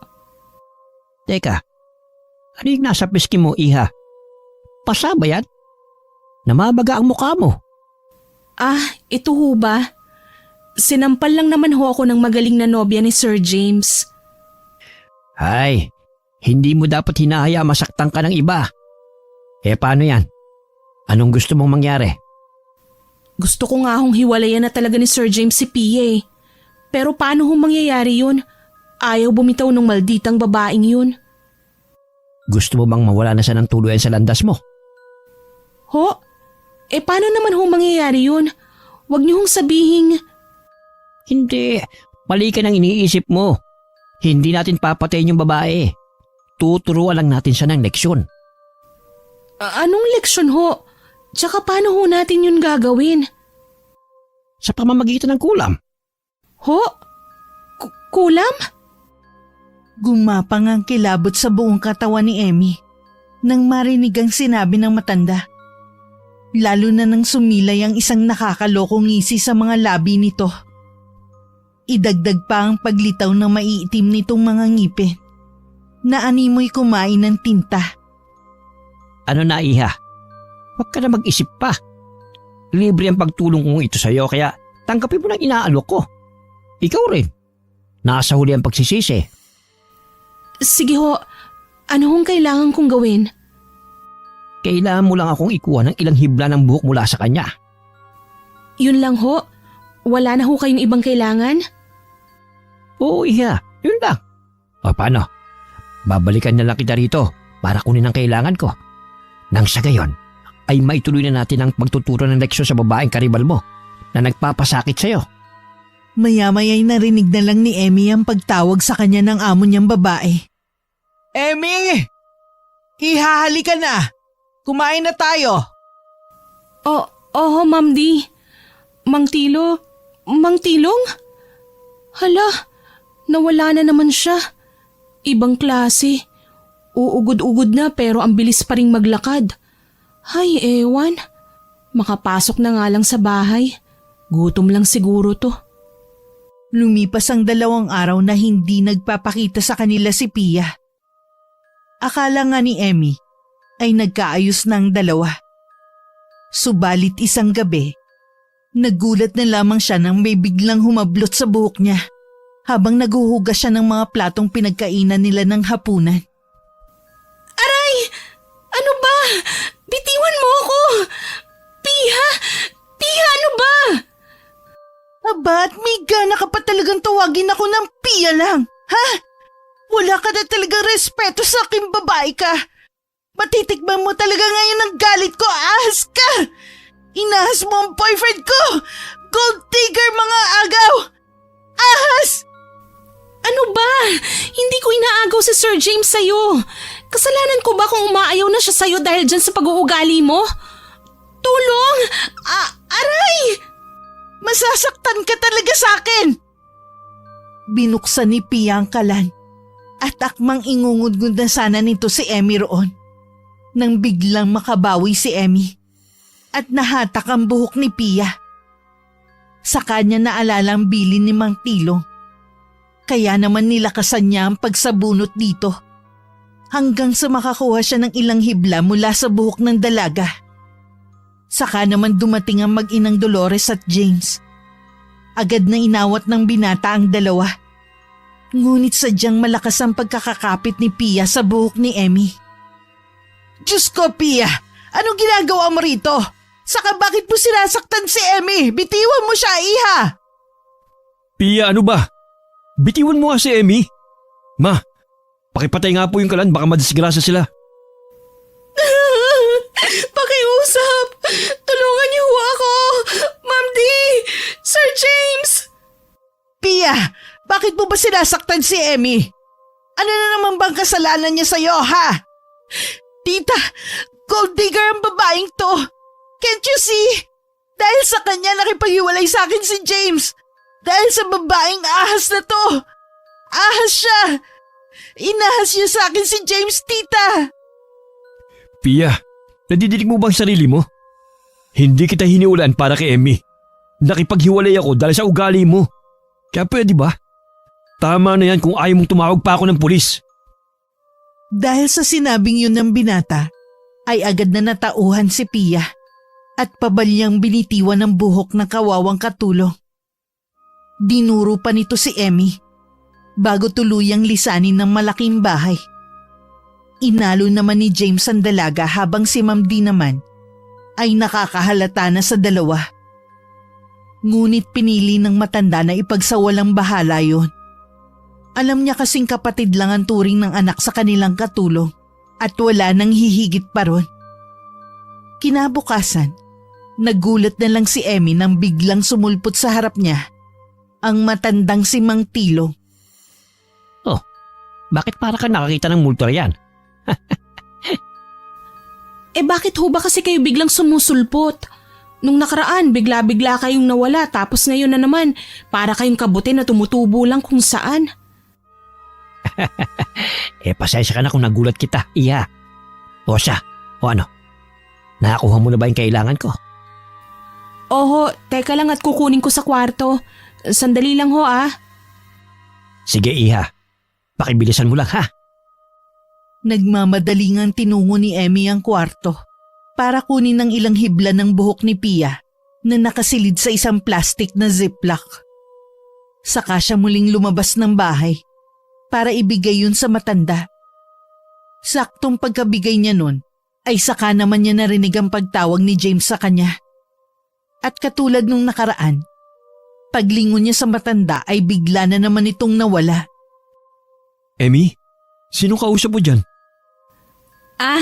Teka, ano yung nasa piski mo, iha? Pasa ba yan? Namabaga ang mukha mo. Ito ho ba? Sinampal lang naman ho ako ng magaling na nobya ni Sir James. Ay, hindi mo dapat hinahaya masaktan ka ng iba. Paano yan? Anong gusto mong mangyari? Gusto ko nga hong hiwalayan na talaga ni Sir James si Pia eh. Pero paano hong mangyayari yun? Ayaw bumitaw ng malditang babaeng yun. Gusto mo bang mawala na siya ng tuluyan sa landas mo? Ho? Paano naman hong mangyayari yun? Huwag niyo hong sabihing... Hindi, mali ka nang iniisip mo. Hindi natin papatayin yung babae. Tuturuan lang natin siya ng leksyon. Anong leksyon ho? Tsaka paano ho natin yun gagawin? Sa pamamagitan ng kulam. Ho? Kulam? Gumapang ang kilabot sa buong katawan ni Emmy nang marinig ang sinabi ng matanda. Lalo na nang sumilay ang isang nakakalokong ngisi sa mga labi nito. Idagdag pa ang paglitaw ng maiitim nitong mga ngipin na animoy kumain ng tinta. Ano na, iha? Huwag ka na mag-isip pa. Libre ang pagtulong kong ito sa'yo kaya tanggapin mo ng inaalok ko. Ikaw rin. Nasa huli ang pagsisisi. Sige ho, ano hong kailangan kong gawin? Kailangan mo lang akong ikuha ng ilang hibla ng buhok mula sa kanya. Yun lang ho? Wala na ho kayong ibang kailangan? Oo, Iha. Yun lang. O paano? Babalikan na lang kita rito para kunin ang kailangan ko. Nang sa gayon, ay maituloy na natin ang pagtuturo ng leksyon sa babaeng karibal mo na nagpapasakit sa'yo. Maya-maya'y narinig na lang ni Emmy ang pagtawag sa kanya ng amo niyang babae. Emmy! Ihahali ka na! Kumain na tayo! Oho, Ma'am Di. Mang Tilo? Mang Tilong? Hala, nawala na naman siya. Ibang klase. Uugod-ugod na pero ang bilis pa ring maglakad. Hay, ewan. Makapasok na nga lang sa bahay. Gutom lang siguro to. Lumipas ang 2 araw na hindi nagpapakita sa kanila si Pia. Akala nga ni Emmy ay nagkaayos ng 2. Subalit isang gabi, nagulat na lamang siya nang may biglang humablot sa buhok niya habang naghuhugas siya ng mga platong pinagkainan nila ng hapunan. Aray! Ano ba? Bitiwan mo ako! Piha! Piha, ano ba? Aba, at may gana ka pa talagang tawagin ako ng Pia lang, ha? Wala ka na talagang respeto sa aking babae ka. Matitikman mo talaga ngayon ang galit ko, ahas ka! Inahas mo ang boyfriend ko! Gold digger, mga agaw! Ahas! Ano ba? Hindi ko inaagaw si Sir James sa'yo. Kasalanan ko ba kung umaayaw na siya sa'yo dahil dyan sa pag-uugali mo? Tulong! Aray! Masasaktan ka talaga sa akin! Binuksan ni Pia ang kalan at akmang ingungudgod na sana nito si Emmy roon. Nang biglang makabawi si Emmy at nahatak ang buhok ni Pia. Sa kanya naalala ang bilin ni Mang Tilong. Kaya naman nilakasan niya ang pagsabunot dito hanggang sa makakuha siya ng ilang hibla mula sa buhok ng dalaga. Saka naman dumating ang mag-inang Dolores at James. Agad na inawat ng binata ang 2. Ngunit sadyang malakas ang pagkakakapit ni Pia sa buhok ni Emmy. Diyos ko, Pia! Anong ginagawa mo rito? Saka bakit mo sinasaktan si Emmy? Bitiwan mo siya, iha! Pia, ano ba? Bitiwan mo nga si Emmy. Ma, pakipatay nga po yung kalan, baka madisgrasya sila. Pakiusap! Tulungan niyo ako! Ma'am Di! Sir James! Pia, bakit mo ba sinasaktan si Emmy? Ano na naman bang kasalanan niya sa'yo, ha? Tita, gold digger ang babaeng to. Can't you see? Dahil sa kanya nakipaghiwalay sa akin si James. Dahil sa babaeng ahas na to. Ahas siya. Inahas niya sa akin si James, tita. Pia, nadidinig mo bang sarili mo? Hindi kita hiniulan para kay Emmy. Nakipaghiwalay ako dahil sa ugali mo. Kaya pwede ba? Tama na yan kung ayaw mong tumawag pa ako ng pulis. Dahil sa sinabing yun ng binata, ay agad na natauhan si Pia at pabalyang binitiwan ng buhok ng kawawang katulong. Dinuro pa nito si Emmy bago tuluyang lisanin ng malaking bahay. Inalo naman ni James ang dalaga habang si Ma'am D naman ay nakakahalata na sa 2. Ngunit pinili ng matanda na ipagsawalang bahala yon. Alam niya kasing kapatid lang ang turing ng anak sa kanilang katulong at wala nang hihigit pa ron. Kinabukasan, nagulat na lang si Emmy nang biglang sumulpot sa harap niya ang matandang si Mang Tilong. Oh, bakit para ka nakakita ng multo yan? Bakit ho ba kasi kayo biglang sumusulpot? Nung nakaraan, bigla-bigla kayong nawala tapos ngayon na naman para kayong kabuti na tumutubo lang kung saan. Pasensya ka na kung nagulat kita, iya. O siya, o ano? Nakakuha mo na ba yung kailangan ko? Oho, teka lang at kukunin ko sa kwarto. Sandali lang ho ah. Sige, iha. Pakibilisan mo lang, ha? Nagmamadaling ang tinungo ni Emmy ang kwarto para kunin ng ilang hibla ng buhok ni Pia na nakasilid sa isang plastic na ziplock. Saka siya muling lumabas ng bahay para ibigay yun sa matanda. Saktong pagkabigay niya nun ay saka naman niya narinig ang pagtawag ni James sa kanya. At katulad nung nakaraan, paglingon niya sa matanda ay bigla na naman itong nawala. Emmy, sino kausap mo dyan? Ah,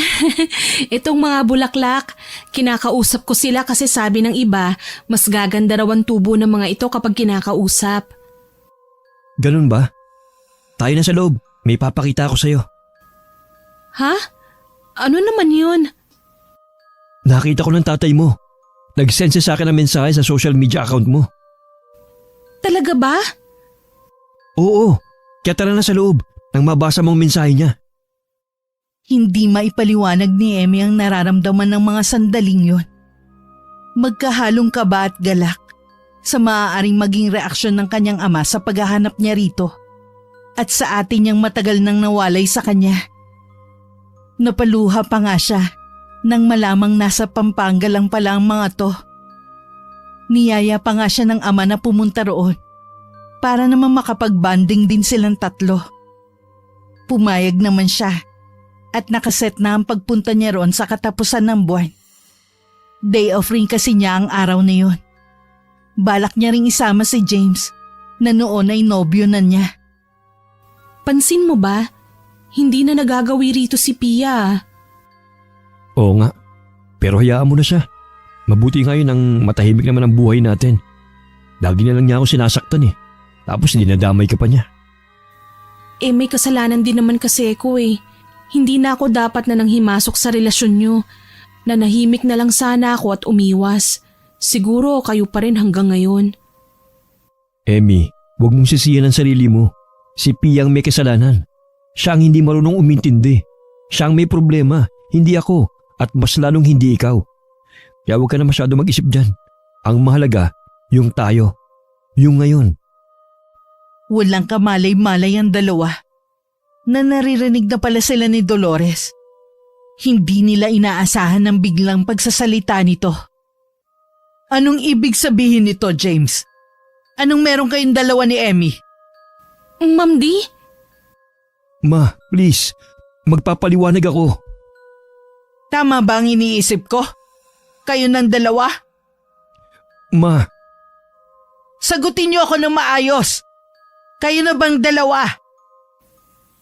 itong mga bulaklak. Kinakausap ko sila kasi sabi ng iba, mas gaganda raw ang tubo ng mga ito kapag kinakausap. Ganun ba? Tayo na sa loob. May papakita ako sa'yo. Ha? Ano naman yun? Nakita ko ng tatay mo. Nag-send siya sa akin ng mensahe sa social media account mo. Talaga ba? Oo, kaya tara na sa loob nang mabasa mong mensahe niya. Hindi maipaliwanag ni Emmy ang nararamdaman ng mga sandaling yon. Magkahalong kaba at galak sa maaaring maging reaksyon ng kanyang ama sa paghahanap niya rito at sa atin niyang matagal nang nawalay sa kanya. Napaluha pa nga siya nang malamang nasa Pampanga lang pala ang mga to. Niyaya pa nga siya ng ama na pumunta roon para naman makapag-banding din silang tatlo. Pumayag naman siya at nakaset na ang pagpunta niya roon sa katapusan ng buwan. Day off rin kasi niya ang araw na yun. Balak niya ring isama si James na noon ay nobyo na niya. Pansin mo ba? Hindi na nagagawi rito si Pia. Oo nga, pero hayaan mo na siya. Mabuti nga yun ang matahimik naman ang buhay natin. Lagi na lang niya ako sinasaktan eh. Tapos dinadamay ka pa niya. Eh may kasalanan din naman kasi ako eh. Hindi na ako dapat na nang himasok sa relasyon nyo. Nanahimik na lang sana ako at umiwas. Siguro kayo pa rin hanggang ngayon. Emmy, huwag mong sisiyan ang sarili mo. Si Pia ang may kasalanan. Siya ang hindi marunong umintindi. Siya ang may problema, hindi ako. At mas lalong hindi ikaw. Kaya huwag ka na masyado mag-isip dyan. Ang mahalaga, yung tayo. Yung ngayon. Walang kamalay-malay ang dalawa na naririnig na pala sila ni Dolores. Hindi nila inaasahan ng biglang pagsasalita nito. Anong ibig sabihin nito, James? Anong meron kayong dalawa ni Emmy? Ma'am Di? Ma, please. Magpapaliwanag ako. Tama ba ang iniisip ko? Kayo ng dalawa? Ma, Sagutin niyo ako ng maayos. Kayo na bang dalawa?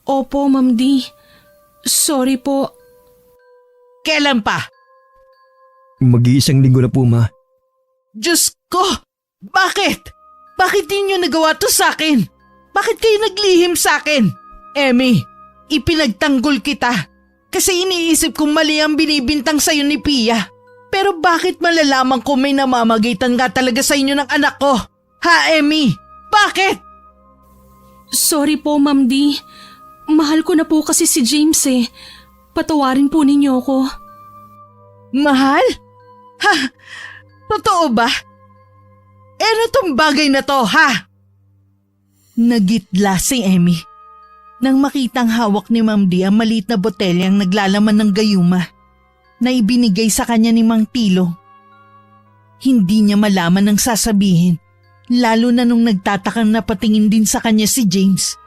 Opo, Ma'am Di. Sorry po. Kailan pa? mag-iisang linggo na po, Ma. Diyos ko! Bakit? Bakit ninyo nagawa to sa akin? Bakit kayo naglihim sa akin? Emmy, ipinagtanggol kita kasi iniisip kong mali ang binibintang sa'yo ni Pia. Pero bakit malalaman ko may namamagitan nga talaga sa inyo ng anak ko? Ha, Emmy? Bakit? Sorry po, Ma'am Di. Mahal ko na po kasi si James eh. Patawarin po ninyo ako. Mahal? Ha? Totoo ba? Ano tong bagay na to, ha? Nagitla si Emmy nang makitang hawak ni Ma'am Di ang maliit na botelyang naglalaman ng gayuma na ibinigay sa kanya ni Mang Tilo. Hindi niya malaman ang sasabihin, lalo na nung nagtatakang napatingin din sa kanya si James.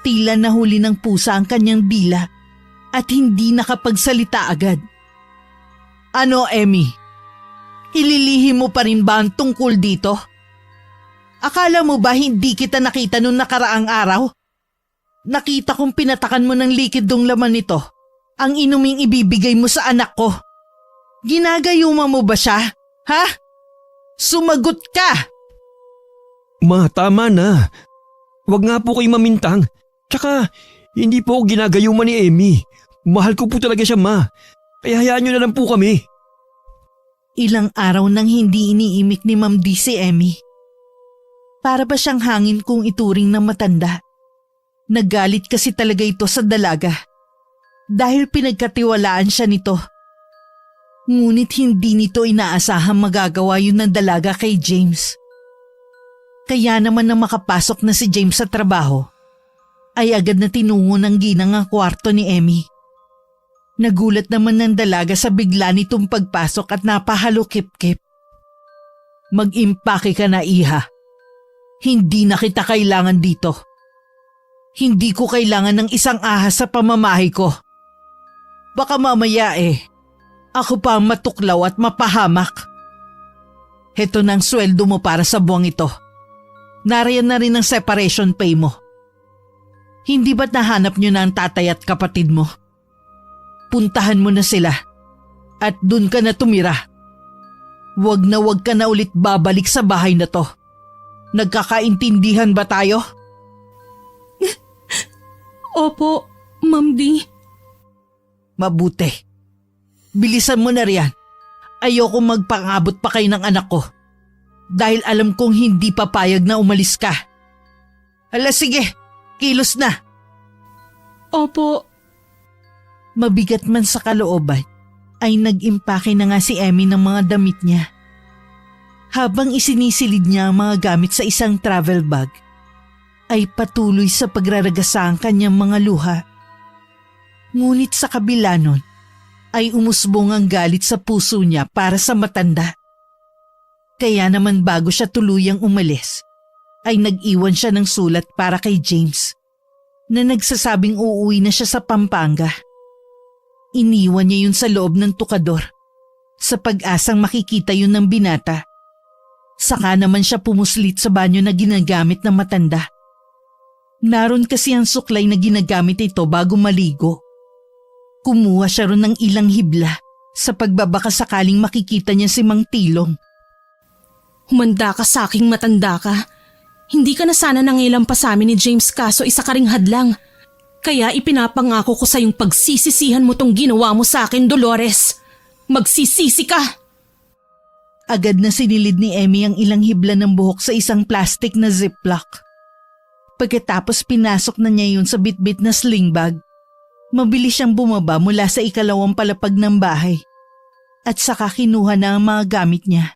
Tila nahuli ng pusa ang kanyang dila at hindi nakapagsalita agad. Ano, Emmy? Ililihim mo pa rin ba ang tungkol dito? Akala mo ba hindi kita nakita nung nakaraang araw? Nakita kong pinatakan mo ng likidong laman nito ang inuming ibibigay mo sa anak ko. Ginagayuma mo ba siya? Ha? Sumagot ka! Ma, tama na. Huwag nga po kayo mamintang. Tsaka, hindi po ako ginagayuma ni Emmy. Mahal ko po talaga siya, Ma. Kaya hayaan niyo na lang po kami. Ilang araw nang hindi iniimik ni Ma'am Di si Emmy. Para ba siyang hangin kung ituring ng matanda? Nagalit kasi talaga ito sa dalaga dahil pinagkatiwalaan siya nito. Ngunit hindi nito inaasahang magagawa yun ng dalaga kay James. Kaya naman nang makapasok na si James sa trabaho, ay agad na tinungo ng ginang ang kwarto ni Emmy. Nagulat naman ng dalaga sa bigla nitong pagpasok at napahalukip-kip. Mag-impake ka na, iha. Hindi na kita kailangan dito. Hindi ko kailangan ng isang ahas sa pamamahay ko. Baka mamaya Ako pa ang matuklaw at mapahamak. Heto na ang sweldo mo para sa buwang ito. Nariyan na rin ang separation pay mo. Hindi ba't nahanap nyo na ang tatay at kapatid mo? Puntahan mo na sila at dun ka na tumira. Wag ka na ulit babalik sa bahay na to. Nagkakaintindihan ba tayo? Opo, Ma'am D. Mabuti. Bilisan mo na riyan. Ayoko magpangabot pa kayo ng anak ko. Dahil alam kong hindi papayag na umalis ka. Hala sige, kilos na. Opo. Mabigat man sa kalooban, ay nag-impake na nga si Emmy ng mga damit niya. Habang isinisilid niya ang mga gamit sa isang travel bag, ay patuloy sa pagraragasa ang kanyang mga luha. Ngunit sa kabila nun, ay umusbong ang galit sa puso niya para sa matanda. Kaya naman bago siya tuluyang umalis, ay nag-iwan siya ng sulat para kay James na nagsasabing uuwi na siya sa Pampanga. Iniwan niya yun sa loob ng tukador sa pag-asang makikita yun ng binata. Saka naman siya pumuslit sa banyo na ginagamit ng matanda. Naroon kasi ang suklay na ginagamit ito bago maligo. Kumuha siya ron ng ilang hibla sa pagbabaka sakaling makikita niya si Mang Tilong. Humanda ka sa aking matanda ka. Hindi ka na sana nangilam pa sa amin ni James kaso isa ka ring hadlang. Kaya ipinapangako ko sa yung pagsisisihan mo tong ginawa mo sa akin, Dolores. Magsisisi ka! Agad na sinilid ni Emmy ang ilang hibla ng buhok sa isang plastic na ziplock. Pagkatapos pinasok na niya yun sa bitbit na sling bag, mabilis siyang bumaba mula sa ikalawang palapag ng bahay at saka kinuha na ang mga gamit niya.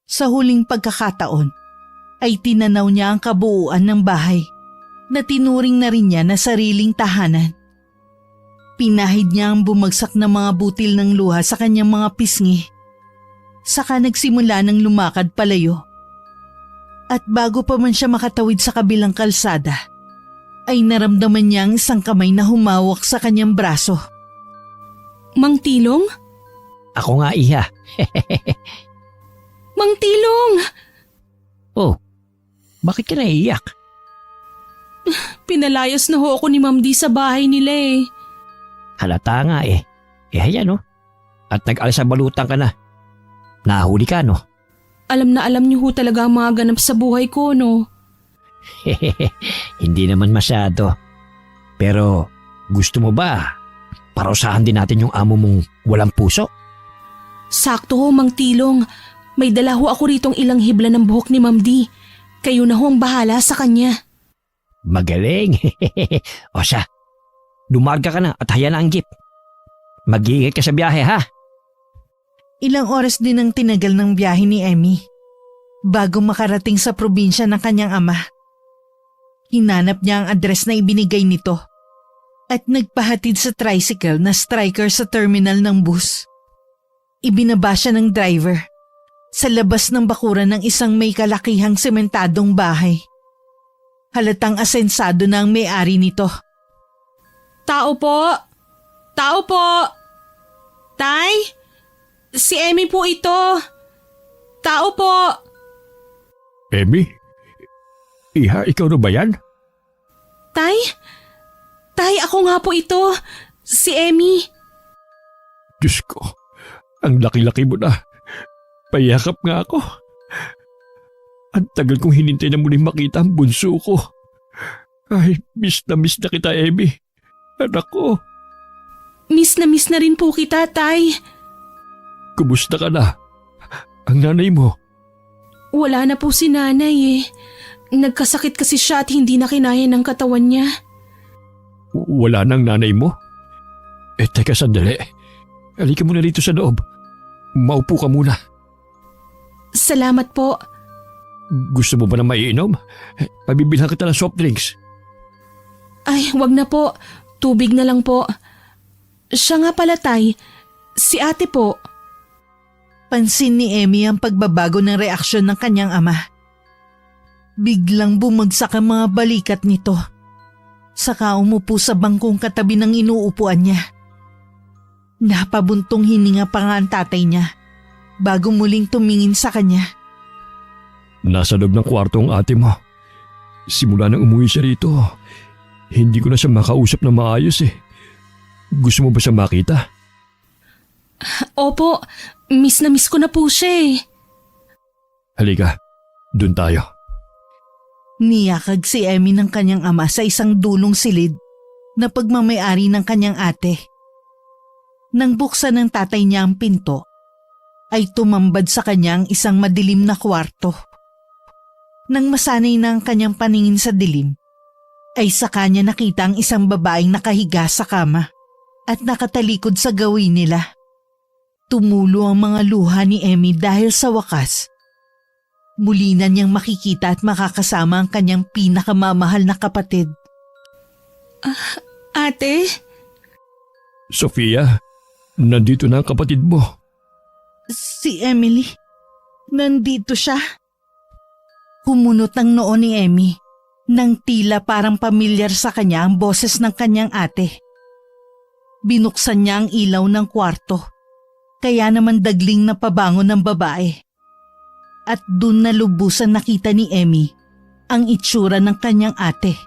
Sa huling pagkakataon ay tinanaw niya ang kabuuan ng bahay na tinuring na rin niya na sariling tahanan. Pinahid niya ang bumagsak na mga butil ng luha sa kanyang mga pisngi. Saka nagsimula ng lumakad palayo. At bago pa man siya makatawid sa kabilang kalsada, ay naramdaman niya ang isang kamay na humawak sa kanyang braso. Mang Tilong? Ako nga, iha. Mang Tilong! Oh, bakit ka naiiyak? Pinalayas na ho ako ni Ma'am D sa bahay nila eh. Halata nga eh. Eh, ayan no. At nag-alas sa balutan ka na. Nahuli ka, no? Alam na alam niyo ho talaga ang mga ganap sa buhay ko, no? Hindi naman masyado. Pero gusto mo ba parusahan din natin yung amo mong walang puso? Sakto ho, Mang Tilong. May dala ho ako ritong ilang hibla ng buhok ni Ma'am D. Kayo na ho ang bahala sa kanya. Magaling. O siya, lumarga ka na at haya na ang jeep. Mag-iingat ka sa biyahe, ha? Ilang oras din ang tinagal ng biyahe ni Emmy bago makarating sa probinsya ng kanyang ama. Hinanap niya ang address na ibinigay nito at nagpahatid sa tricycle na striker sa terminal ng bus. Ibinaba siya ng driver sa labas ng bakuran ng isang may kalakihang sementadong bahay. Halatang asensado na ang may-ari nito. Tao po! Tao po! Tay? Si Emmy po ito. Tao po. Emmy? Iha, ikaw na ba yan? Tay? Tay, ako nga po ito. Si Emmy. Diyos ko, ang laki-laki mo na. Payakap nga ako. Ang tagal kong hinintay na muling makita ang bunso ko. Ay, miss na kita, Emmy. Anak ko. Miss na rin po kita, Tay. Kumusta ka na? Ang nanay mo? Wala na po si nanay eh. Nagkasakit kasi siya at hindi na kinaya ng katawan niya. Wala nang nanay mo? Teka sandali. Halika muna dito sa loob. Maupo ka muna. Salamat po. Gusto mo ba na maiinom? Pabibilhan kita ng soft drinks. Ay, wag na po. Tubig na lang po. Siya nga pala, Tay. Si ate po. Pansin ni Emmy ang pagbabago ng reaksyon ng kanyang ama. Biglang bumagsak ang mga balikat nito. Saka umupo sa bangkong katabi ng inuupuan niya. Napabuntong hininga pa nga ang tatay niya bago muling tumingin sa kanya. Nasa loob ng kwarto ang ate mo. Simula nang umuwi siya rito, hindi ko na siya makausap na maayos eh. Gusto mo ba siya makita? Opo, miss na miss ko na po siya eh. Halika, dun tayo. Niyakag si Emmy ng kanyang ama sa isang dulong silid na pagmamayari ng kanyang ate. Nang buksan ng tatay niya ang pinto, ay tumambad sa kanyang isang madilim na kwarto. Nang masanay na ang kanyang paningin sa dilim, ay sa kanya nakita ang isang babaeng nakahiga sa kama at nakatalikod sa gawin nila. Tumulo ang mga luha ni Emmy dahil sa wakas, muli na niyang makikita at makakasama ang kanyang pinakamamahal na kapatid. Ate? Sofia, nandito na ang kapatid mo. Si Emily, nandito siya. Kumunot ang noo ni Emmy nang tila parang pamilyar sa kanya ang boses ng kanyang ate. Binuksan niya ang ilaw ng kwarto, kaya naman dagling na pabangon ng babae. At dun na lubusan nakita ni Emmy ang itsura ng kanyang ate.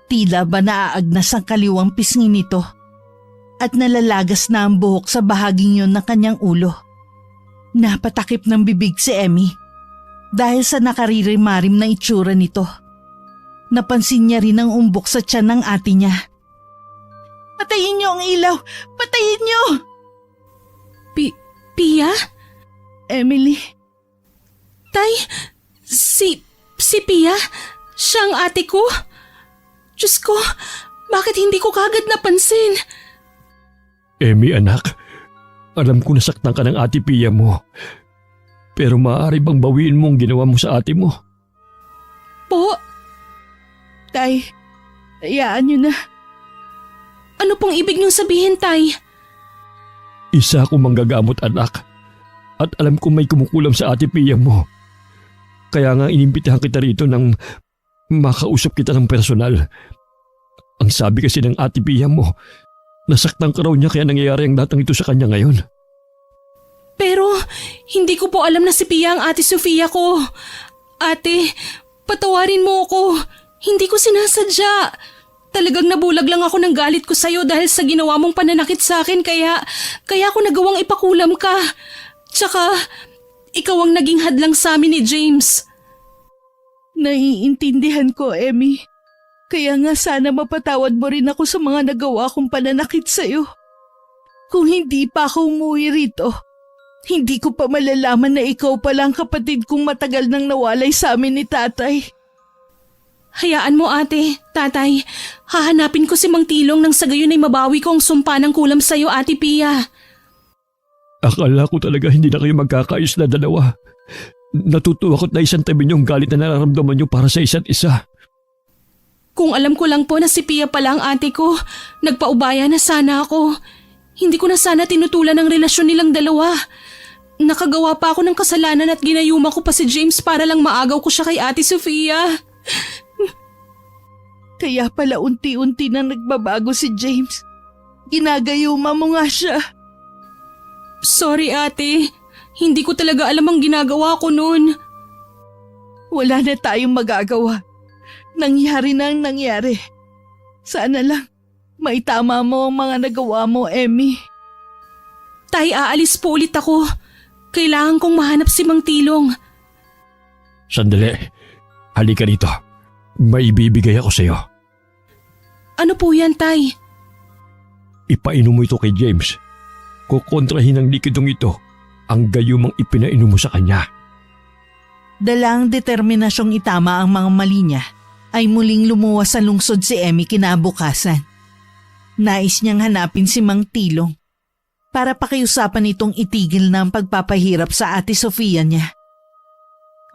Tila ba naaagnas ang kaliwang pisngi nito at nalalagas na ang buhok sa bahaging yon ng kanyang ulo. Napatakip ng bibig si Emmy dahil sa nakaririmarim na itsura nito. Napansin niya rin ang umbok sa tiyan ng ate niya. "Patayin niyo ang ilaw! Patayin niyo!" Pia? Emily, Tay, si Pia? Siya ang ate ko? Diyos ko, bakit hindi ko kagad napansin? Emmy anak, alam ko nasaktan ka ng ate Pia mo. Pero maaari bang bawiin mo ang ginawa mo sa ate mo? Po, tay, hayaan niyo na. ano pong ibig niyong sabihin, Tay? Isa akong manggagamot anak. At alam ko may kumukulam sa ate Pia mo. Kaya nga inimbitahan kita rito nang makausap kita ng personal. Ang sabi kasi ng ate Pia mo, nasaktan ka raw niya kaya nangyayari ang lahat ng ito sa kanya ngayon. Pero, hindi ko po alam na si Pia ang ate Sofia ko. Ate, patawarin mo ako. Hindi ko sinasadya. Talagang nabulag lang ako ng galit ko sa'yo dahil sa ginawa mong pananakit sa akin kaya ako nagawang ipakulam ka. Tsaka, ikaw ang naging hadlang sa amin ni James. Naiintindihan ko, Emmy. Kaya nga sana mapatawad mo rin ako sa mga nagawa kong pananakit sa'yo. Kung hindi pa ako umuwi rito, hindi ko pa malalaman na ikaw pala ang kapatid kong matagal nang nawalay sa amin ni tatay. Hayaan mo ate, tatay. Hahanapin ko si Mang Tilong nang sa gayon ay mabawi ko ang sumpa ng kulam sa'yo, Ate Pia. Akala ko talaga hindi na kayo magkakaayos na dalawa. Natutuwa ko't naisang tabi niyo ang galit na nararamdaman niyo para sa isa't isa. Kung alam ko lang po na si Pia pala ang ate ko, nagpaubaya na sana ako. Hindi ko na sana tinutulan ang relasyon nilang dalawa. Nakagawa pa ako ng kasalanan at ginayuma ko pa si James para lang maagaw ko siya kay Ate Sofia. Kaya pala unti-unti na nagbabago si James. Ginagayuma mo nga siya. Sorry ate, hindi ko talaga alam ang ginagawa ko noon. Wala na tayong magagawa. Nangyari na ang nangyari. Sana lang maitama mo ang mga nagawa mo, Emmy. Tay, aalis po ulit ako. Kailangan kong mahanap si Mang Tilong. Sandali, halika rito. May ibibigay ako sa'yo. Ano po yan, Tay? Ipainom mo ito kay James. Kukontrahin ng likidong ito ang gayumang ipinainom mo sa kanya. Dalang determinasyong itama ang mga mali niya, ay muling lumuwas sa lungsod si Emmy kinabukasan. Nais niyang hanapin si Mang Tilong para pakiusapan itong itigil na ang pagpapahirap sa Ate Sofia niya.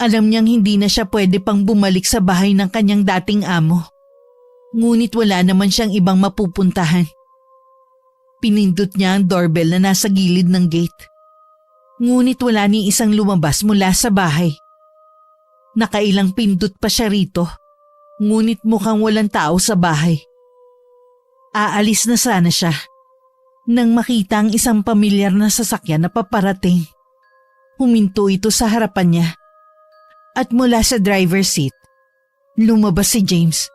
Alam niyang hindi na siya pwede pang bumalik sa bahay ng kanyang dating amo. Ngunit wala naman siyang ibang mapupuntahan. Pinindot niya ang doorbell na nasa gilid ng gate. Ngunit wala ni isang lumabas mula sa bahay. Nakailang pindot pa siya rito, ngunit mukhang walang tao sa bahay. Aalis na sana siya, Nang makita ang isang pamilyar na sasakyan na paparating, huminto ito sa harapan niya. At mula sa driver's seat, lumabas si James.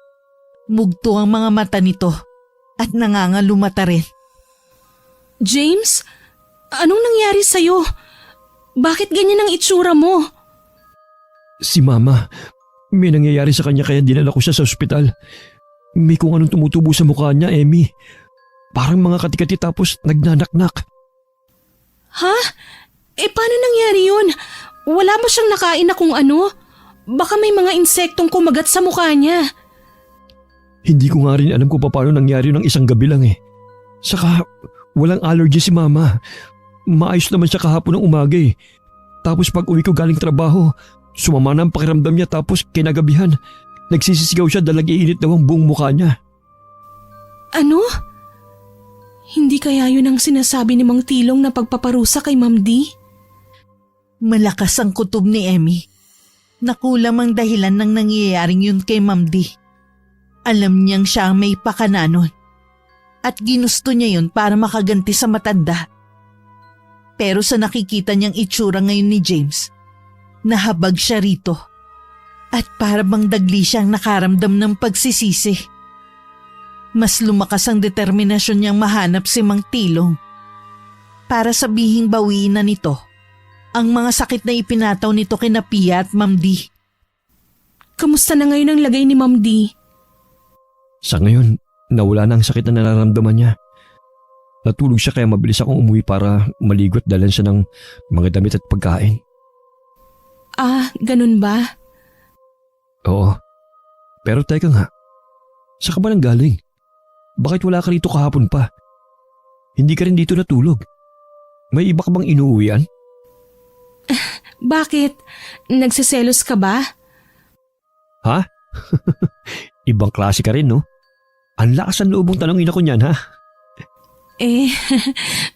Mugto ang mga mata nito at nangangalumata rin. James, anong nangyari sa'yo? Bakit ganyan ang itsura mo? Si Mama, may nangyayari sa kanya kaya dinala ko siya sa ospital. May kung anong tumutubo sa mukha niya, Emmy. Parang mga katikati tapos nagnanaknak. Ha? Paano nangyari yun? Wala ba siyang nakain na kung ano? Baka may mga insektong kumagat sa mukha niya. Hindi ko nga rin alam kung paano nangyari ng isang gabi lang eh. Saka walang allergy si Mama. Maayos naman siya kahapon ng umaga eh. Tapos pag uwi ko galing trabaho, sumama na ang pakiramdam niya tapos kinagabihan. Nagsisisigaw siya dahil nag-iinit daw ang buong mukha niya. Ano? Hindi kaya yun ang sinasabi ni Mang Tilong na pagpaparusa kay Ma'am D? Malakas ang kutob ni Emmy. Nakulam ang dahilan ng nangyayaring yun kay Ma'am D. Alam niyang siya ang may pakananon. At ginusto niya yun para makaganti sa matanda. Pero sa nakikita niyang itsura ngayon ni James, nahabag siya rito. At para bang dagli siyang nakaramdam ng pagsisisi. Mas lumakas ang determinasyon niyang mahanap si Mang Tilong para sabihing bawiin na nito ang mga sakit na ipinataw nito kina Pia at Ma'am D. Kamusta na ngayon ang lagay ni Ma'am D? Sa ngayon, nawala na ang sakit na nararamdaman niya. Natulog siya kaya mabilis akong umuwi para maligo at dalhan siya ng mga damit at pagkain. Ah, ganun ba? Oo. Pero teka nga, saan ka ba nang galing? Bakit wala ka rito kahapon pa? Hindi ka rin dito natulog. May iba ka bang inuuwian? Bakit? Nagsiselos ka ba? Ha? Ibang klase ka rin, no? Ang lakas ang loobong tanongin ako niyan, ha?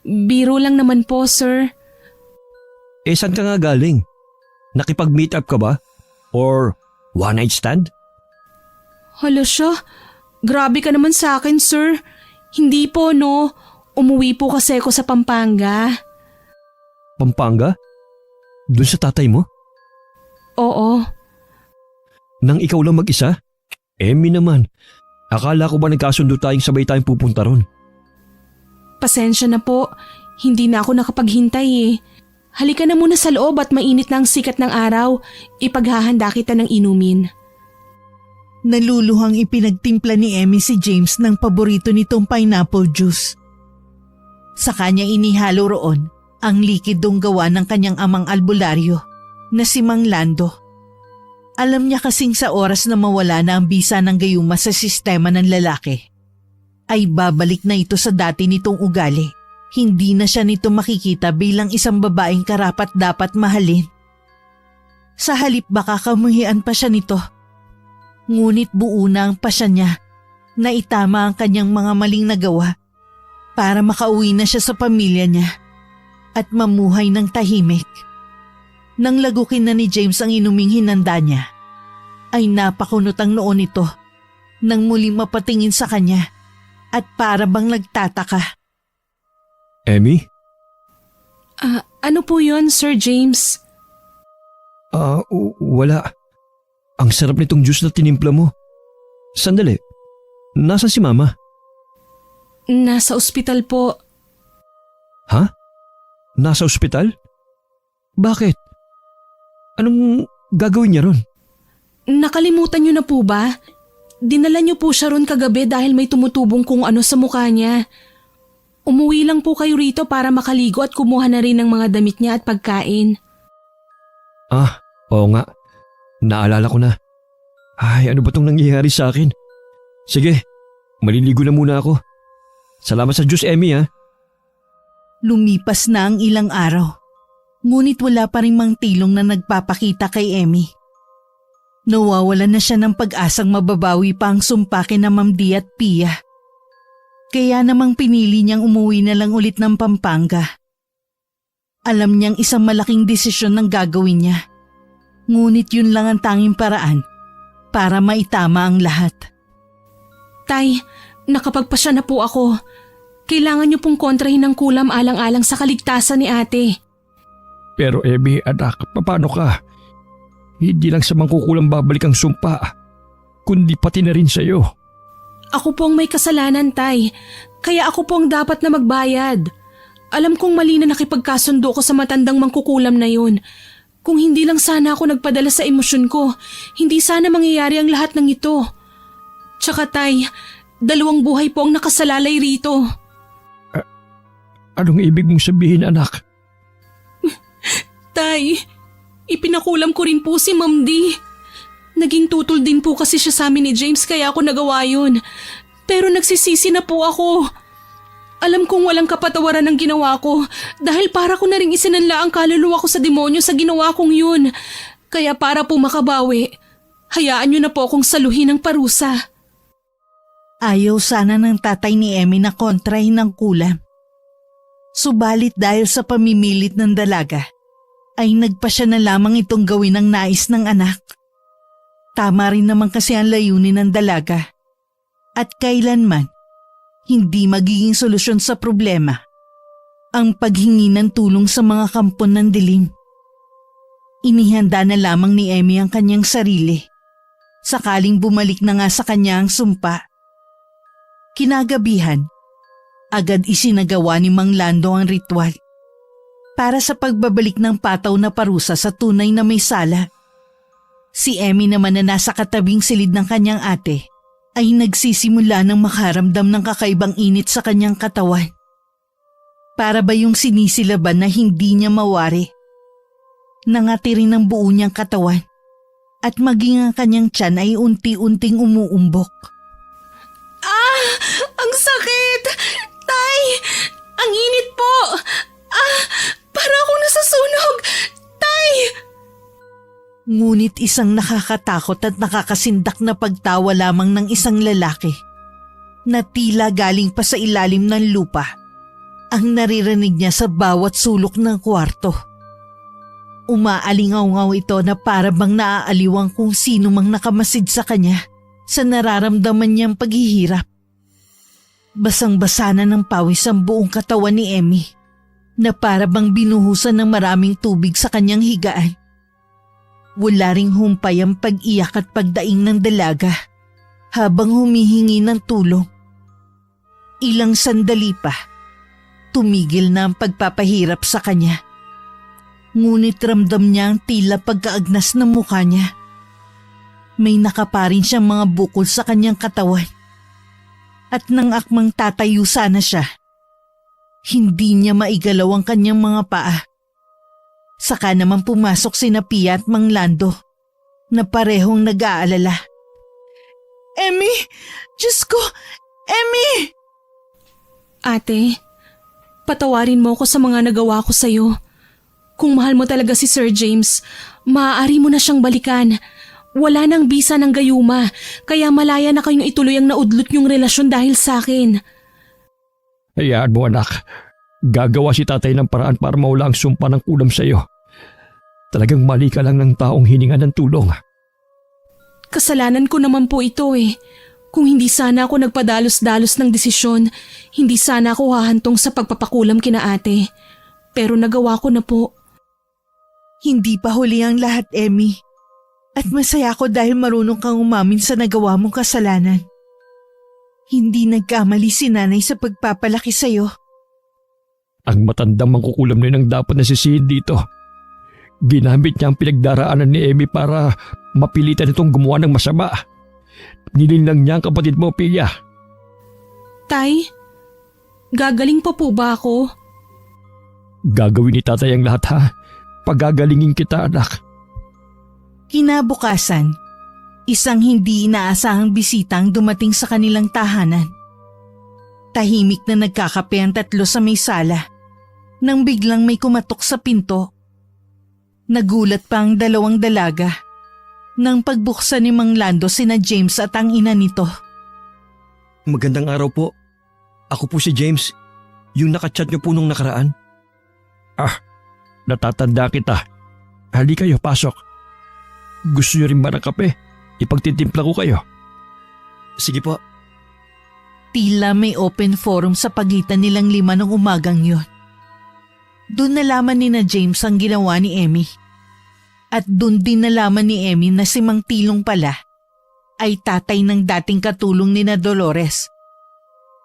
Biro lang naman po, sir. Saan ka nga galing? Nakipag-meet up ka ba? Or one night stand? Hala siya, grabe ka naman sa akin, sir. Hindi po, no. Umuwi po kasi ako sa Pampanga. Pampanga? Doon sa tatay mo? Oo. Nang ikaw lang mag-isa? Emmy naman. Akala ko ba nagkasundo tayong sabay tayong pupunta ron? Pasensya na po. Hindi na ako nakapaghintay eh. Halika na muna sa loob at mainit na ang sikat ng araw. Ipaghahanda kita ng inumin. Naluluhang ipinagtimpla ni Emmy si James ng paborito nitong pineapple juice. Sa kanya inihalo roon ang likidong gawa ng kanyang amang albularyo na si Mang Lando. Alam niya kasing sa oras na mawala na ang bisa ng gayuma sa sistema ng lalaki, ay babalik na ito sa dati nitong ugali. Hindi na siya nito makikita bilang isang babaeng karapat dapat mahalin. Sa halip baka kamuhian pa siya nito. Ngunit buo na ang pasya niya na itama ang kanyang mga maling nagawa para makauwi na siya sa pamilya niya at mamuhay ng tahimik. Nang lagukin na ni James ang inuming hinanda niya, ay napakunot ang noon nito nang muling mapatingin sa kanya at para bang nagtataka. Emmy? Ano po yun, Sir James? Wala. Ang sarap nitong juice na tinimpla mo. Sandali, nasa si Mama? Nasa ospital po. Ha? Nasa ospital? Bakit? Anong gagawin niya ron? Nakalimutan niyo na po ba? Dinala niyo po siya ron kagabi dahil may tumutubong kung ano sa mukha niya. Umuwi lang po kayo rito para makaligo at kumuha na rin ng mga damit niya at pagkain. Oo nga. Naalala ko na. Ay, ano ba tong nangyayari sa akin? Sige, maliligo na muna ako. Salamat sa Diyos, Emmy, ha? Lumipas na ang ilang araw, ngunit wala pa rin Mang Tilong na nagpapakita kay Emmy. Nawawalan na siya ng pag-asang mababawi pa ang sumpakin na Ma'am D at Pia. Kaya namang pinili niyang umuwi na lang ulit ng Pampanga. Alam niyang isang malaking desisyon ang gagawin niya. Ngunit yun lang ang tanging paraan para maitama ang lahat. Tay, nakapagpasya na po ako. Kailangan niyo pong kontrahin ng kulam alang-alang sa kaligtasan ni ate. Pero Emmy, anak, paano ka? Hindi lang sa mangkukulam babalik ang sumpa, kundi pati na rin sa'yo. Ako po ang may kasalanan, Tay. Kaya ako po ang dapat na magbayad. Alam kong mali na nakipagkasundo ko sa matandang mangkukulam na yun. Kung hindi lang sana ako nagpadala sa emosyon ko, hindi sana mangyayari ang lahat ng ito. Tsaka Tay, 2 buhay po ang nakasalalay rito. Anong ibig mong sabihin, anak? Tay, ipinakulam ko rin po si Ma'am D. Naging tutol din po kasi siya sa amin ni James kaya ako nagawa yun. Pero nagsisisi na po ako. Alam kong walang kapatawaran ang ginawa ko dahil para ko na rin isinanla ang kaluluwa ko sa demonyo sa ginawa kong yun. Kaya para po makabawi, hayaan niyo na po akong saluhin ng parusa. Ayaw sana ng tatay ni Emmy na kontrahin ng kulam. Subalit dahil sa pamimilit ng dalaga, ay nagpa siya na lamang itong gawin ang nais ng anak. Tama rin naman kasi ang layunin ng dalaga. At kailanman, hindi magiging solusyon sa problema ang paghingi ng tulong sa mga kampon ng dilim. Inihanda na lamang ni Emmy ang kanyang sarili. Sakaling bumalik na nga sa kanya ang sumpa. Kinagabihan, agad isinagawa ni Mang Lando ang ritual para sa pagbabalik ng pataw na parusa sa tunay na may sala. Si Emmy naman na nasa katabing silid ng kanyang ate ay nagsisimula ng makaramdam ng kakaibang init sa kanyang katawan. Para ba yung sinisilaban na hindi niya mawari? Nangati rin ang buo niyang katawan at maging ang kanyang tiyan ay unti-unting umuumbok. Ah! Ang sakit! Tay! Ang init po! Ah! Para akong nasasunog! Tay! Ngunit isang nakakatakot at nakakasindak na pagtawa lamang ng isang lalaki na tila galing pa sa ilalim ng lupa ang naririnig niya sa bawat sulok ng kwarto. Umaalingaw-ngaw ito na para bang naaaliwang kung sino mang nakamasid sa kanya sa nararamdaman niyang paghihirap. Basang-basa na ng pawis ang buong katawan ni Emmy na para bang binuhusan ng maraming tubig sa kanyang higaan. Wala ring humpay ang pag-iyak at pagdaing ng dalaga habang humihingi ng tulong. Ilang sandali pa, tumigil na ang pagpapahirap sa kanya. Ngunit ramdam niya ang tila pagkaagnas ng mukha niya. May nakaparin siyang mga bukol sa kanyang katawan. At nang akmang tatayo sana siya, hindi niya maigalaw ang kanyang mga paa. Saka naman pumasok sina Pia at Mang Lando na parehong nag-aalala. Emmy! Diyos ko! Emmy! Ate, patawarin mo ako sa mga nagawa ko sa'yo. Kung mahal mo talaga si Sir James, maaari mo na siyang balikan. Wala nang bisa ng gayuma, kaya malaya na kayong ituloy ang naudlot niyong relasyon dahil sa akin. Hayaan mo, anak. Gagawa si tatay ng paraan para mawala ang sumpa ng kulam sa'yo. Talagang mali ka lang ng taong hininga ng tulong. Kasalanan ko naman po ito eh. Kung hindi sana ako nagpadalos-dalos ng desisyon, hindi sana ako hahantong sa pagpapakulam kina ate. Pero nagawa ko na po. Hindi pa huli ang lahat, Emmy. At masaya ako dahil marunong kang umamin sa nagawa mong kasalanan. Hindi nagkamali si nanay sa pagpapalaki sa'yo. Ang matandang mangkukulam na yun ang dapat nasisihin dito. Ginamit niya ang pinagdaraanan ni Emmy para mapilitan itong gumawa ng masama. Nilinlang niya ang kapatid mo, Pia. Tay, gagaling pa po ba ako? Gagawin ni tatay ang lahat, ha? Pagagalingin kita, anak. Kinabukasan, isang hindi inaasahang bisita ang dumating sa kanilang tahanan. Tahimik na nagkakape ang tatlo sa may sala nang biglang may kumatok sa pinto. Nagulat pa ang dalawang dalaga nang pagbuksan ni Mang Lando sina James at ang ina nito. Magandang araw po. Ako po si James, yung nakachat niyo po nung nakaraan. Ah, natatanda kita. Hali kayo, pasok. Gusto niyo rin ba ng kape? Ipagtitimpla ko kayo. Sige po. Tila may open forum sa pagitan nilang lima ng umagang yon. Doon nalaman ni na James ang ginawa ni Emmy. At doon din nalaman ni Emmy na si Mang Tilong pala ay tatay ng dating katulong ni na Dolores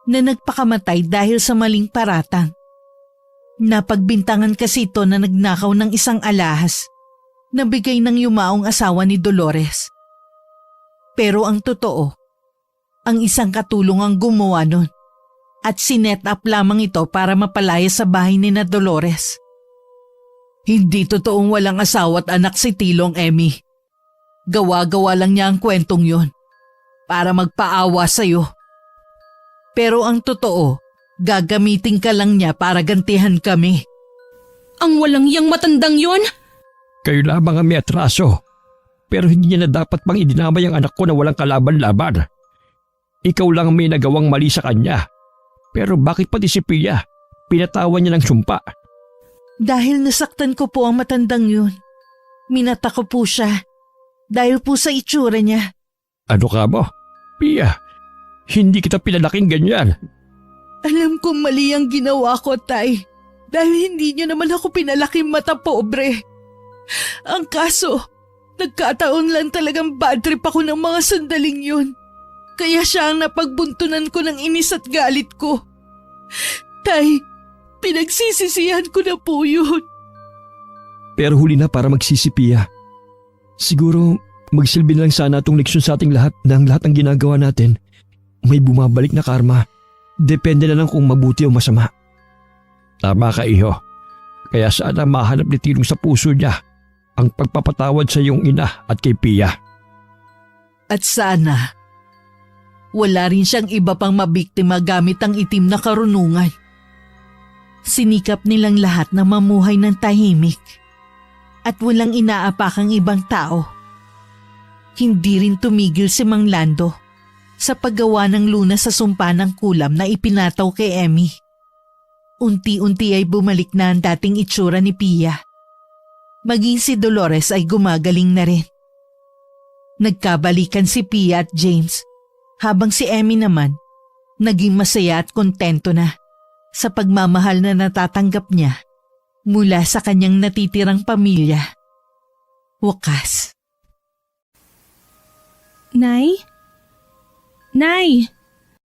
na nagpakamatay dahil sa maling paratang. Napagbintangan kasi ito na nagnakaw ng isang alahas na bigay ng yumaong asawa ni Dolores. Pero ang totoo, ang isang katulong ang gumawa nun at sinet up lamang ito para mapalaya sa bahay ni na Dolores. Hindi totoong walang asawa at anak si Tilong, Emmy. Gawa-gawa lang niya ang kwentong yon para magpaawa sa'yo. Pero ang totoo, gagamitin ka lang niya para gantihan kami. Ang walang yang matandang yon? Kayo lamang ang may atraso. Pero hindi niya na dapat pang idinamay ang anak ko na walang kalaban-laban. Ikaw lang may nagawang mali sa kanya. Pero bakit pati si Pia? Pinatawan niya ng sumpa. Dahil nasaktan ko po ang matandang yun. Minata ko po siya. Dahil po sa itsura niya. Ano ka mo? Pia, hindi kita pinalaking ganyan. Alam kong mali ang ginawa ko, Tay. Dahil hindi niyo naman ako pinalaking mata pobre. Ang kaso, nagkataon lang talagang bad trip ako ng mga sandaling yun. Kaya siya ang napagbuntunan ko ng inis at galit ko. Tay, pinagsisisihan ko na po yun. Pero huli na para magsisi, Pia. Siguro magsilbi na lang sana itong leksyon sa ating lahat na ang lahat ng ginagawa natin may bumabalik na karma. Depende na lang kung mabuti o masama. Tama ka, iho. Kaya sana mahanap ni Tilong sa puso niya ang pagpapatawad sa iyong ina at kay Pia. At sana, wala rin siyang iba pang mabiktima gamit ang itim na karunungan. Sinikap nilang lahat na mamuhay ng tahimik at walang inaapakang ibang tao. Hindi rin tumigil si Mang Lando sa paggawa ng lunas sa sumpa ng kulam na ipinataw kay Emmy. Unti-unti ay bumalik na ang dating itsura ni Pia. Maging si Dolores ay gumagaling na rin. Nagkabalikan si Pia at James habang si Emmy naman naging masaya at kontento na sa pagmamahal na natatanggap niya mula sa kanyang natitirang pamilya. Wakas. Nay? Nay!